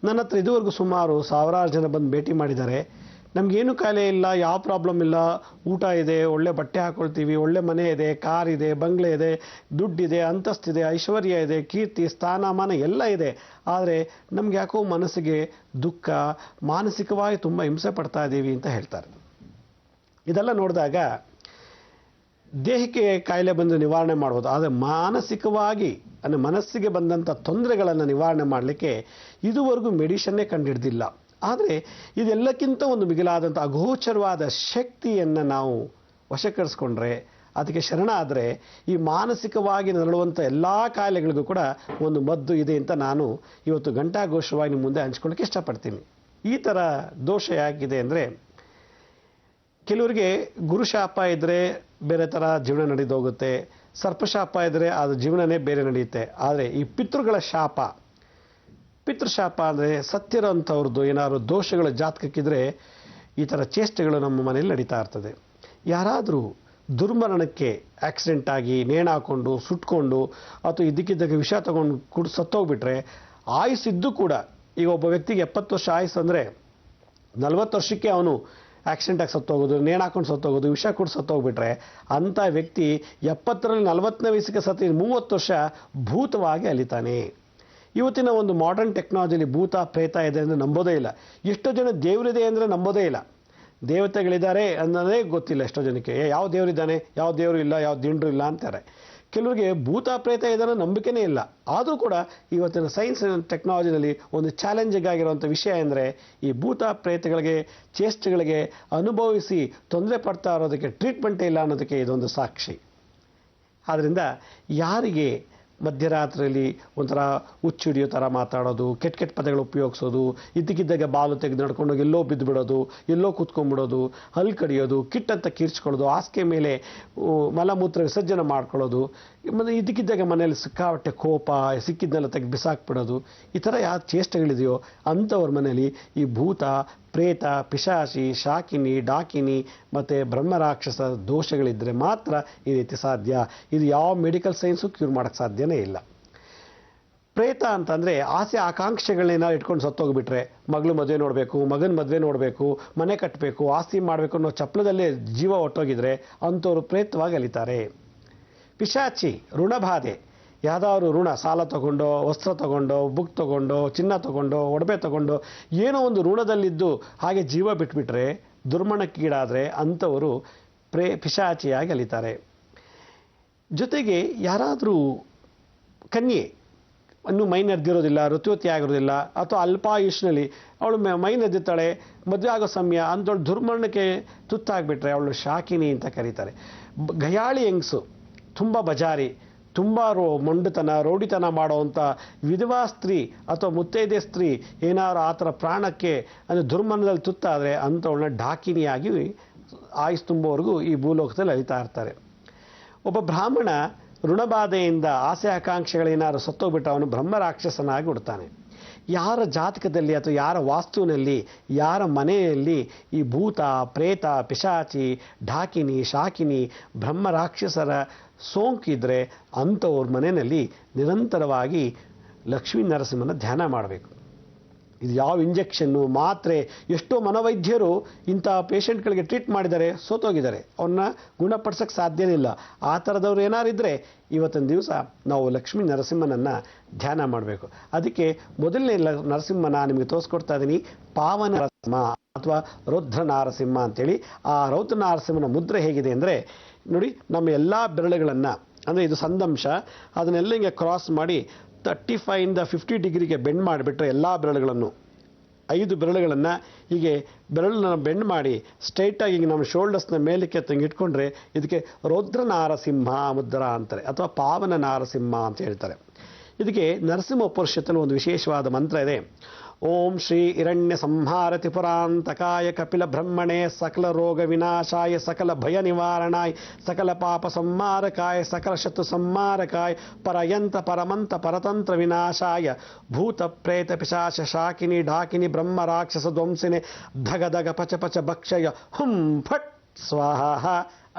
ನನ್ನ ಹತ್ರ ಇದುವರೆಗೂ ಸುಮಾರು 1000 ಜನ ಬಂದು ಭೇಟಿ ಮಾಡಿದ್ದಾರೆ. ನಮಗೇನು ಕಾಯಿಲೆ ಇಲ್ಲ, ಯಾವ ಪ್ರಾಬ್ಲಮ್ ಇಲ್ಲ, ಊಟ ಇದೆ, ಒಳ್ಳೆ ಬಟ್ಟೆ ಹಾಕ್ಕೊಳ್ತೀವಿ, ಒಳ್ಳೆ ಮನೆ ಇದೆ, ಕಾರ್ ಇದೆ, ಬಂಗ್ಲೆ ಇದೆ, ದುಡ್ಡಿದೆ, ಅಂತಸ್ತಿದೆ, ಐಶ್ವರ್ಯ ಇದೆ, ಕೀರ್ತಿ, ಸ್ಥಾನಮಾನ ಎಲ್ಲ ಇದೆ. ಆದರೆ ನಮ್ಗೆ ಯಾಕೋ ಮನಸ್ಸಿಗೆ ದುಃಖ, ಮಾನಸಿಕವಾಗಿ ತುಂಬ ಹಿಂಸೆ ಪಡ್ತಾ ಇದ್ದೀವಿ ಅಂತ ಹೇಳ್ತಾರೆ. ಇದೆಲ್ಲ ನೋಡಿದಾಗ ದೇಹಕ್ಕೆ ಕಾಯಿಲೆ ಬಂದು ನಿವಾರಣೆ ಮಾಡ್ಬೋದು, ಆದರೆ ಮಾನಸಿಕವಾಗಿ ಅಂದರೆ ಮನಸ್ಸಿಗೆ ಬಂದಂಥ ತೊಂದರೆಗಳನ್ನು ನಿವಾರಣೆ ಮಾಡಲಿಕ್ಕೆ ಇದುವರೆಗೂ ಮೆಡಿಷನ್ನೇ ಕಂಡುಹಿಡ್ದಿಲ್ಲ. ಆದರೆ ಇದೆಲ್ಲಕ್ಕಿಂತ ಒಂದು ಮಿಗಿಲಾದಂಥ ಅಗೋಚರವಾದ ಶಕ್ತಿಯನ್ನು ನಾವು ವಶಕ್ಕರಿಸ್ಕೊಂಡ್ರೆ, ಅದಕ್ಕೆ ಶರಣ ಆದರೆ ಈ ಮಾನಸಿಕವಾಗಿ ನರಳುವಂಥ ಎಲ್ಲ ಕಾಯಿಲೆಗಳಿಗೂ ಕೂಡ ಒಂದು ಮದ್ದು ಇದೆ ಅಂತ ನಾನು ಇವತ್ತು ಘಂಟಾಘೋಷವಾಗಿ ನಿಮ್ಮ ಮುಂದೆ ಹಂಚ್ಕೊಳ್ಳೋಕ್ಕೆ ಇಷ್ಟಪಡ್ತೀನಿ. ಈ ಥರ ದೋಷ ಯಾಕಿದೆ ಅಂದರೆ, ಕೆಲವರಿಗೆ ಗುರುಶಾಪ ಇದ್ದರೆ ಬೇರೆ ಥರ ಜೀವನ ನಡೆದೋಗುತ್ತೆ, ಸರ್ಪಶಾಪ ಇದ್ದರೆ ಅದು ಜೀವನನೇ ಬೇರೆ ನಡೆಯುತ್ತೆ. ಆದರೆ ಈ ಪಿತೃಗಳ ಶಾಪ, ಪಿತೃಶಾಪ ಅಂದರೆ ಸತ್ತಿರೋಂಥವ್ರದ್ದು ಏನಾದ್ರು ದೋಷಗಳ ಜಾತಕಕ್ಕಿದ್ರೆ ಈ ಥರ ಚೇಷ್ಟೆಗಳು ನಮ್ಮ ಮನೆಯಲ್ಲಿ ನಡೀತಾ ಇರ್ತದೆ. ಯಾರಾದರೂ ದುರ್ಮರಣಕ್ಕೆ ಆಕ್ಸಿಡೆಂಟ್ ಆಗಿ ನೇಣು ಹಾಕ್ಕೊಂಡು ಸುಟ್ಕೊಂಡು ಅಥವಾ ಇದಕ್ಕಿದ್ದಾಗ ವಿಷ ತಗೊಂಡು ಸತ್ತೋಗ್ಬಿಟ್ರೆ ಆಯುಸ್ಸಿದ್ದು ಕೂಡ, ಈಗ ಒಬ್ಬ ವ್ಯಕ್ತಿಗೆ 70 ವರ್ಷ ಆಯುಸ್ಸು ಅಂದರೆ 40 ವರ್ಷಕ್ಕೆ ಅವನು ಆಕ್ಸಿಡೆಂಟ್ ಆಗಿ ಸತ್ತೋಗೋದು, ನೇಣು ಹಾಕೊಂಡು ಸತ್ತೋಗೋದು, ವಿಷ ಕೊಟ್ಟು ಸತ್ತೋಗ್ಬಿಟ್ರೆ ಅಂಥ ವ್ಯಕ್ತಿ 70ರಲ್ಲಿ 40ನೇ ವಯಸ್ಸಿಗೆ ಸತ್ತು 30 ವರ್ಷ ಭೂತವಾಗಿ ಅಲಿತಾನೆ. ಇವತ್ತಿನ ಒಂದು ಮಾಡರ್ನ್ ಟೆಕ್ನಾಲಜಿಲಿ ಭೂತ ಪ್ರೇತ ಇದೆ ಅಂದರೆ ನಂಬೋದೇ ಇಲ್ಲ. ಎಷ್ಟೋ ಜನ ದೇವರಿದೆ ಅಂದರೆ ನಂಬೋದೇ ಇಲ್ಲ. ದೇವತೆಗಳಿದ್ದಾರೆ ಅನ್ನೋದೇ ಗೊತ್ತಿಲ್ಲ ಎಷ್ಟೋ ಜನಕ್ಕೆ. ಯಾವ ದೇವರಿದ್ದಾನೆ, ಯಾವ ದೇವರು ಇಲ್ಲ, ಯಾವ ದಿಂಡ್ರು ಇಲ್ಲ ಅಂತಾರೆ. ಕೆಲವರಿಗೆ ಭೂತ ಪ್ರೇತ ಇದರ ನಂಬಿಕೆನೇ ಇಲ್ಲ. ಆದರೂ ಕೂಡ ಇವತ್ತಿನ ಸೈನ್ಸ್ ಟೆಕ್ನಾಲಜಿನಲ್ಲಿ ಒಂದು ಚಾಲೆಂಜಿಂಗ್ ಆಗಿರುವಂಥ ವಿಷಯ ಅಂದರೆ ಈ ಭೂತ ಪ್ರೇತಗಳಿಗೆ, ಚೇಷ್ಟೆಗಳಿಗೆ ಅನುಭವಿಸಿ ತೊಂದರೆ ಪಡ್ತಾ ಇರೋದಕ್ಕೆ ಟ್ರೀಟ್ಮೆಂಟೇ ಇಲ್ಲ ಅನ್ನೋದಕ್ಕೆ ಇದೊಂದು ಸಾಕ್ಷಿ. ಆದ್ದರಿಂದ ಯಾರಿಗೆ ಮಧ್ಯರಾತ್ರಿಯಲ್ಲಿ ಒಂಥರ ಹುಚ್ಚು ಹಿಡಿಯೋ ಥರ ಮಾತಾಡೋದು, ಕೆಟ್ಟ ಕೆಟ್ಟ ಪದಗಳು ಉಪಯೋಗಿಸೋದು, ಇದ್ದಕ್ಕಿದ್ದಾಗ ಬಾಲು ತೆಗೆದು ನಡ್ಕೊಂಡೋಗಿ ಎಲ್ಲೋ ಬಿದ್ದು ಬಿಡೋದು, ಎಲ್ಲೋ ಕೂತ್ಕೊಂಡ್ಬಿಡೋದು, ಹಲ್ಲು ಕಡಿಯೋದು, ಕಿಟ್ಟಂತ ಕಿರ್ಚ್ಕೊಳ್ಳೋದು, ಹಾಸಿಗೆ ಮೇಲೆ ಮಲಮೂತ್ರ ವಿಸರ್ಜನೆ ಮಾಡ್ಕೊಳ್ಳೋದು, ಮತ್ತು ಇದಕ್ಕಿದ್ದಾಗ ಮನೆಯಲ್ಲಿ ಸಿಕ್ಕಾಪಟ್ಟೆ ಕೋಪ, ಸಿಕ್ಕಿದ್ನೆಲ್ಲ ತೆಗೆದು ಬಿಸಾಕ್ಬಿಡೋದು, ಈ ಥರ ಯಾವ ಚೇಷ್ಟೆಗಳಿದೆಯೋ ಅಂಥವ್ರ ಮನೆಯಲ್ಲಿ ಈ ಭೂತ, ಪ್ರೇತ, ಪಿಶಾಚಿ, ಶಾಕಿನಿ, ಡಾಕಿನಿ ಮತ್ತು ಬ್ರಹ್ಮರಾಕ್ಷಸ ದೋಷಗಳಿದ್ದರೆ ಮಾತ್ರ ಈ ರೀತಿ ಸಾಧ್ಯ. ಇದು ಯಾವ ಮೆಡಿಕಲ್ ಸೈನ್ಸು ಕ್ಯೂರ್ ಮಾಡೋಕ್ಕೆ ಸಾಧ್ಯನೇ ಇಲ್ಲ. ಪ್ರೇತ ಅಂತಂದರೆ ಆಸೆ ಆಕಾಂಕ್ಷೆಗಳನ್ನೇನಾದ್ರು ಇಟ್ಕೊಂಡು ಸತ್ತೋಗ್ಬಿಟ್ರೆ, ಮಗಳು ಮದುವೆ ನೋಡಬೇಕು, ಮಗನ ಮದುವೆ ನೋಡಬೇಕು, ಮನೆ ಕಟ್ಟಬೇಕು, ಆಸ್ತಿ ಮಾಡಬೇಕು ಅನ್ನೋ ಚಪ್ಪಲದಲ್ಲೇ ಜೀವ ಹೊಟ್ಟೋಗಿದ್ರೆ ಅಂಥವ್ರು ಪ್ರೇತವಾಗಿ ಅಲಿತಾರೆ. ಪಿಶಾಚಿ, ಋಣಬಾಧೆ, ಯಾವುದಾದ್ರು ಋಣ, ಸಾಲ ತಗೊಂಡೋ, ವಸ್ತ್ರ ತಗೊಂಡೋ, ಬುಕ್ ತಗೊಂಡೋ, ಚಿನ್ನ ತಗೊಂಡೋ, ಒಡವೆ ತಗೊಂಡೋ, ಏನೋ ಒಂದು ಋಣದಲ್ಲಿದ್ದು ಹಾಗೆ ಜೀವ ಬಿಟ್ಬಿಟ್ರೆ, ದುರ್ಮರಣಕ್ಕೀಡಾದರೆ ಅಂಥವರು ಪಿಶಾಚಿಯಾಗಿ ಅಲಿತಾರೆ. ಜೊತೆಗೆ ಯಾರಾದರೂ ಕನ್ಯೆ ಇನ್ನೂ ಮೈ ನೆರೆದಿರೋದಿಲ್ಲ, ಋತುವತಿ ಆಗಿರೋದಿಲ್ಲ, ಅಥವಾ ಅಲ್ಪಾಯುಷ್ನಲ್ಲಿ ಅವಳು ಮೈ ನೆರೆದಿರ್ತಾಳೆ, ಮದುವೆ ಆಗೋ ಸಮಯ ಅಂಥವಳು ದುರ್ಮರಣಕ್ಕೆ ತುತ್ತಾಗ್ಬಿಟ್ರೆ ಅವಳು ಶಾಕಿನಿ ಅಂತ ಕರೀತಾರೆ. ಗಯಾಳಿ ಹೆಂಗಸು, ತುಂಬ ಬಜಾರಿ, ತುಂಬ ಮೊಂಡುತನ, ರೌಡಿತನ ಮಾಡೋವಂಥ ವಿಧವಾ ಸ್ತ್ರೀ ಅಥವಾ ಮುತ್ತೈದೆ ಸ್ತ್ರೀ ಏನಾದ್ರು ಆ ಥರ ಪ್ರಾಣಕ್ಕೆ ಅಂದರೆ ದುರ್ಮರಣದಲ್ಲಿ ತುತ್ತಾದರೆ ಅಂಥವಳನ್ನ ಡಾಕಿನಿಯಾಗಿ ಆಯುಸ್ ತುಂಬುವವರೆಗೂ ಈ ಭೂಲೋಕದಲ್ಲಿ ಅಲಿತಾ ಇರ್ತಾರೆ. ಒಬ್ಬ ಬ್ರಾಹ್ಮಣ ಋಣಬಾಧೆಯಿಂದ ಆಸೆ ಆಕಾಂಕ್ಷೆಗಳೇನಾದ್ರು ಸತ್ತೋಗ್ಬಿಟ್ಟು ಅವನು ಬ್ರಹ್ಮರಾಕ್ಷಸನಾಗಿ ಹುಡ್ತಾನೆ. ಯಾರ ಜಾತಕದಲ್ಲಿ ಅಥವಾ ಯಾರ ವಾಸ್ತುವಿನಲ್ಲಿ, ಯಾರ ಮನೆಯಲ್ಲಿ ಈ ಭೂತ, ಪ್ರೇತ, ಪಿಶಾಚಿ, ಢಾಕಿನಿ, ಶಾಕಿನಿ, ಬ್ರಹ್ಮರಾಕ್ಷಸರ ಸೋಂಕಿದ್ರೆ ಅಂಥವ್ರ ಮನೆಯಲ್ಲಿ ನಿರಂತರವಾಗಿ ಲಕ್ಷ್ಮೀ ನರಸಿಂಹನ ಧ್ಯಾನ ಮಾಡಬೇಕು. ಇದು ಯಾವ ಇಂಜೆಕ್ಷನ್ನು, ಮಾತ್ರೆ, ಎಷ್ಟೋ ಮನೋವೈದ್ಯರು ಇಂಥ ಪೇಷಂಟ್ಗಳಿಗೆ ಟ್ರೀಟ್ ಮಾಡಿದ್ದಾರೆ, ಸೋತೋಗಿದ್ದಾರೆ, ಅವನ್ನ ಗುಣಪಡಿಸೋಕ್ಕೆ ಸಾಧ್ಯನೇ ಇಲ್ಲ. ಆ ಥರದವ್ರು ಏನಾರಿದ್ರೆ ಇವತ್ತಿನ ದಿವಸ ನಾವು ಲಕ್ಷ್ಮೀ ನರಸಿಂಹನನ್ನು ಧ್ಯಾನ ಮಾಡಬೇಕು. ಅದಕ್ಕೆ ಮೊದಲನೇ ನರಸಿಂಹನ ನಿಮಗೆ ತೋರಿಸ್ಕೊಡ್ತಾ ಇದ್ದೀನಿ, ಪಾವನ ನರಸಿಂಹ ಅಥವಾ ರೌದ್ರ ನಾರಸಿಂಹ ಅಂತೇಳಿ. ಆ ರೌದ್ರ ನಾರಸಿಂಹನ ಮುದ್ರೆ ಹೇಗಿದೆ ಅಂದರೆ ನೋಡಿ, ನಮ್ಮ ಎಲ್ಲ ಬೆರಳುಗಳನ್ನು ಅಂದರೆ ಇದು ಸಂದಂಶ, ಅದನ್ನೆಲ್ಲ ಹಿಂಗೆ ಕ್ರಾಸ್ ಮಾಡಿ 35ಇಂದ 50 ಡಿಗ್ರಿಗೆ ಬೆಂಡ್ ಮಾಡಿಬಿಟ್ರೆ ಎಲ್ಲ ಬೆರಳುಗಳನ್ನು 5 ಬೆರಳುಗಳನ್ನು ಹೀಗೆ ಬೆರಳನ್ನ ಬೆಂಡ್ ಮಾಡಿ ಸ್ಟ್ರೈಟಾಗಿ ನಮ್ಮ ಶೋಲ್ಡರ್ಸ್ನ ಮೇಲಕ್ಕೆ ತಂಗಿ ಇಟ್ಕೊಂಡ್ರೆ ಇದಕ್ಕೆ ರೌದ್ರ ನಾರಸಿಂಹ ಮುದ್ರಾ ಅಂತಾರೆ, ಅಥವಾ ಪಾವನ ನಾರಸಿಂಹ ಅಂತ ಹೇಳ್ತಾರೆ. ಇದಕ್ಕೆ ನರಸಿಂಹ ಉಪನಿಷತ್ತಲ್ಲಿ ಒಂದು ವಿಶೇಷವಾದ ಮಂತ್ರ ಇದೆ. ಓಂ ಶ್ರೀ ಹಿರಣ್ಯ ಸಂಹಾರ ತ್ರಿಪುರಾಂತಕಾಯ ಕಪಿಲ ಬ್ರಹ್ಮಣೆ ಸಕಲ ರೋಗ ವಿನಾಶಾಯ ಸಕಲ ಭಯ ನಿವಾರಣಾಯ ಸಕಲ ಪಾಪ ಸಂಹಾರಕಾಯ ಸಕಲ ಶತ್ರು ಸಂಹಾರಕಾಯ ಪರಯಂತ ಪರಮಂತ ಪರತಂತ್ರ ವಿನಾಶಾಯ ಭೂತ ಪ್ರೇತ ಪಿಶಾಚ ಶಾಕಿನಿ ಢಾಕಿನಿ ಬ್ರಹ್ಮ ರಾಕ್ಷಸ ಧ್ವಂಸಿನಿ ಧಗ ಧಗ ಪಚ ಪಚ ಭಕ್ಷಯ ಹುಂ ಫಟ್ ಸ್ವಾಹ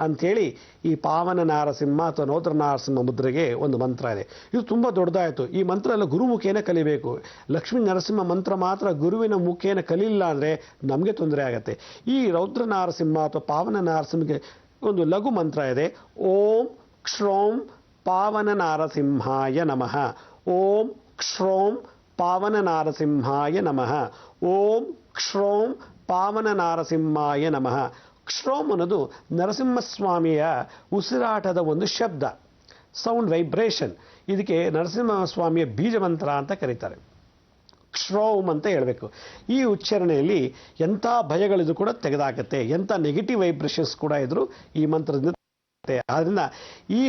ಅಂಥೇಳಿ ಈ ಪಾವನ ನಾರಸಿಂಹ ಅಥವಾ ರೌದ್ರ ನಾರಸಿಂಹ ಮುದ್ರೆಗೆ ಒಂದು ಮಂತ್ರ ಇದೆ. ಇದು ತುಂಬ ದೊಡ್ಡದಾಯಿತು. ಈ ಮಂತ್ರ ಎಲ್ಲ ಗುರುಮುಖೇನ ಕಲಿಬೇಕು. ಲಕ್ಷ್ಮೀ ನರಸಿಂಹ ಮಂತ್ರ ಮಾತ್ರ ಗುರುವಿನ ಮುಖೇನ ಕಲಿಲ್ಲ ಅಂದರೆ ನಮಗೆ ತೊಂದರೆ ಆಗುತ್ತೆ. ಈ ರೌದ್ರ ನಾರಸಿಂಹ ಅಥವಾ ಪಾವನ ನಾರಸಿಂಹಗೆ ಒಂದು ಲಘು ಮಂತ್ರ ಇದೆ. ಓಂ ಕ್ಷೌಂ ಪಾವನ ನಾರಸಿಂಹಾಯ ನಮಃ. ಓಂ ಕ್ಷೌಂ ಪಾವನ ನಾರಸಿಂಹಾಯ ನಮಃ. ಓಂ ಕ್ಷೌಂ ಪಾವನ ನಾರಸಿಂಹಾಯ ನಮಃ. ಕ್ಷೌಮ್ ಅನ್ನೋದು ನರಸಿಂಹಸ್ವಾಮಿಯ ಉಸಿರಾಟದ ಒಂದು ಶಬ್ದ, ಸೌಂಡ್ ವೈಬ್ರೇಷನ್. ಇದಕ್ಕೆ ನರಸಿಂಹಸ್ವಾಮಿಯ ಬೀಜ ಮಂತ್ರ ಅಂತ ಕರೀತಾರೆ. ಕ್ಷೌಮ್ ಅಂತ ಹೇಳಬೇಕು. ಈ ಉಚ್ಚಾರಣೆಯಲ್ಲಿ ಎಂಥ ಭಯಗಳಿದ್ರು ಕೂಡ ತೆಗೆದಾಕತ್ತೆ, ಎಂಥ ನೆಗೆಟಿವ್ ವೈಬ್ರೇಷನ್ಸ್ ಕೂಡ ಇದ್ರು ಈ ಮಂತ್ರದಿಂದ. ಆದ್ದರಿಂದ ಈ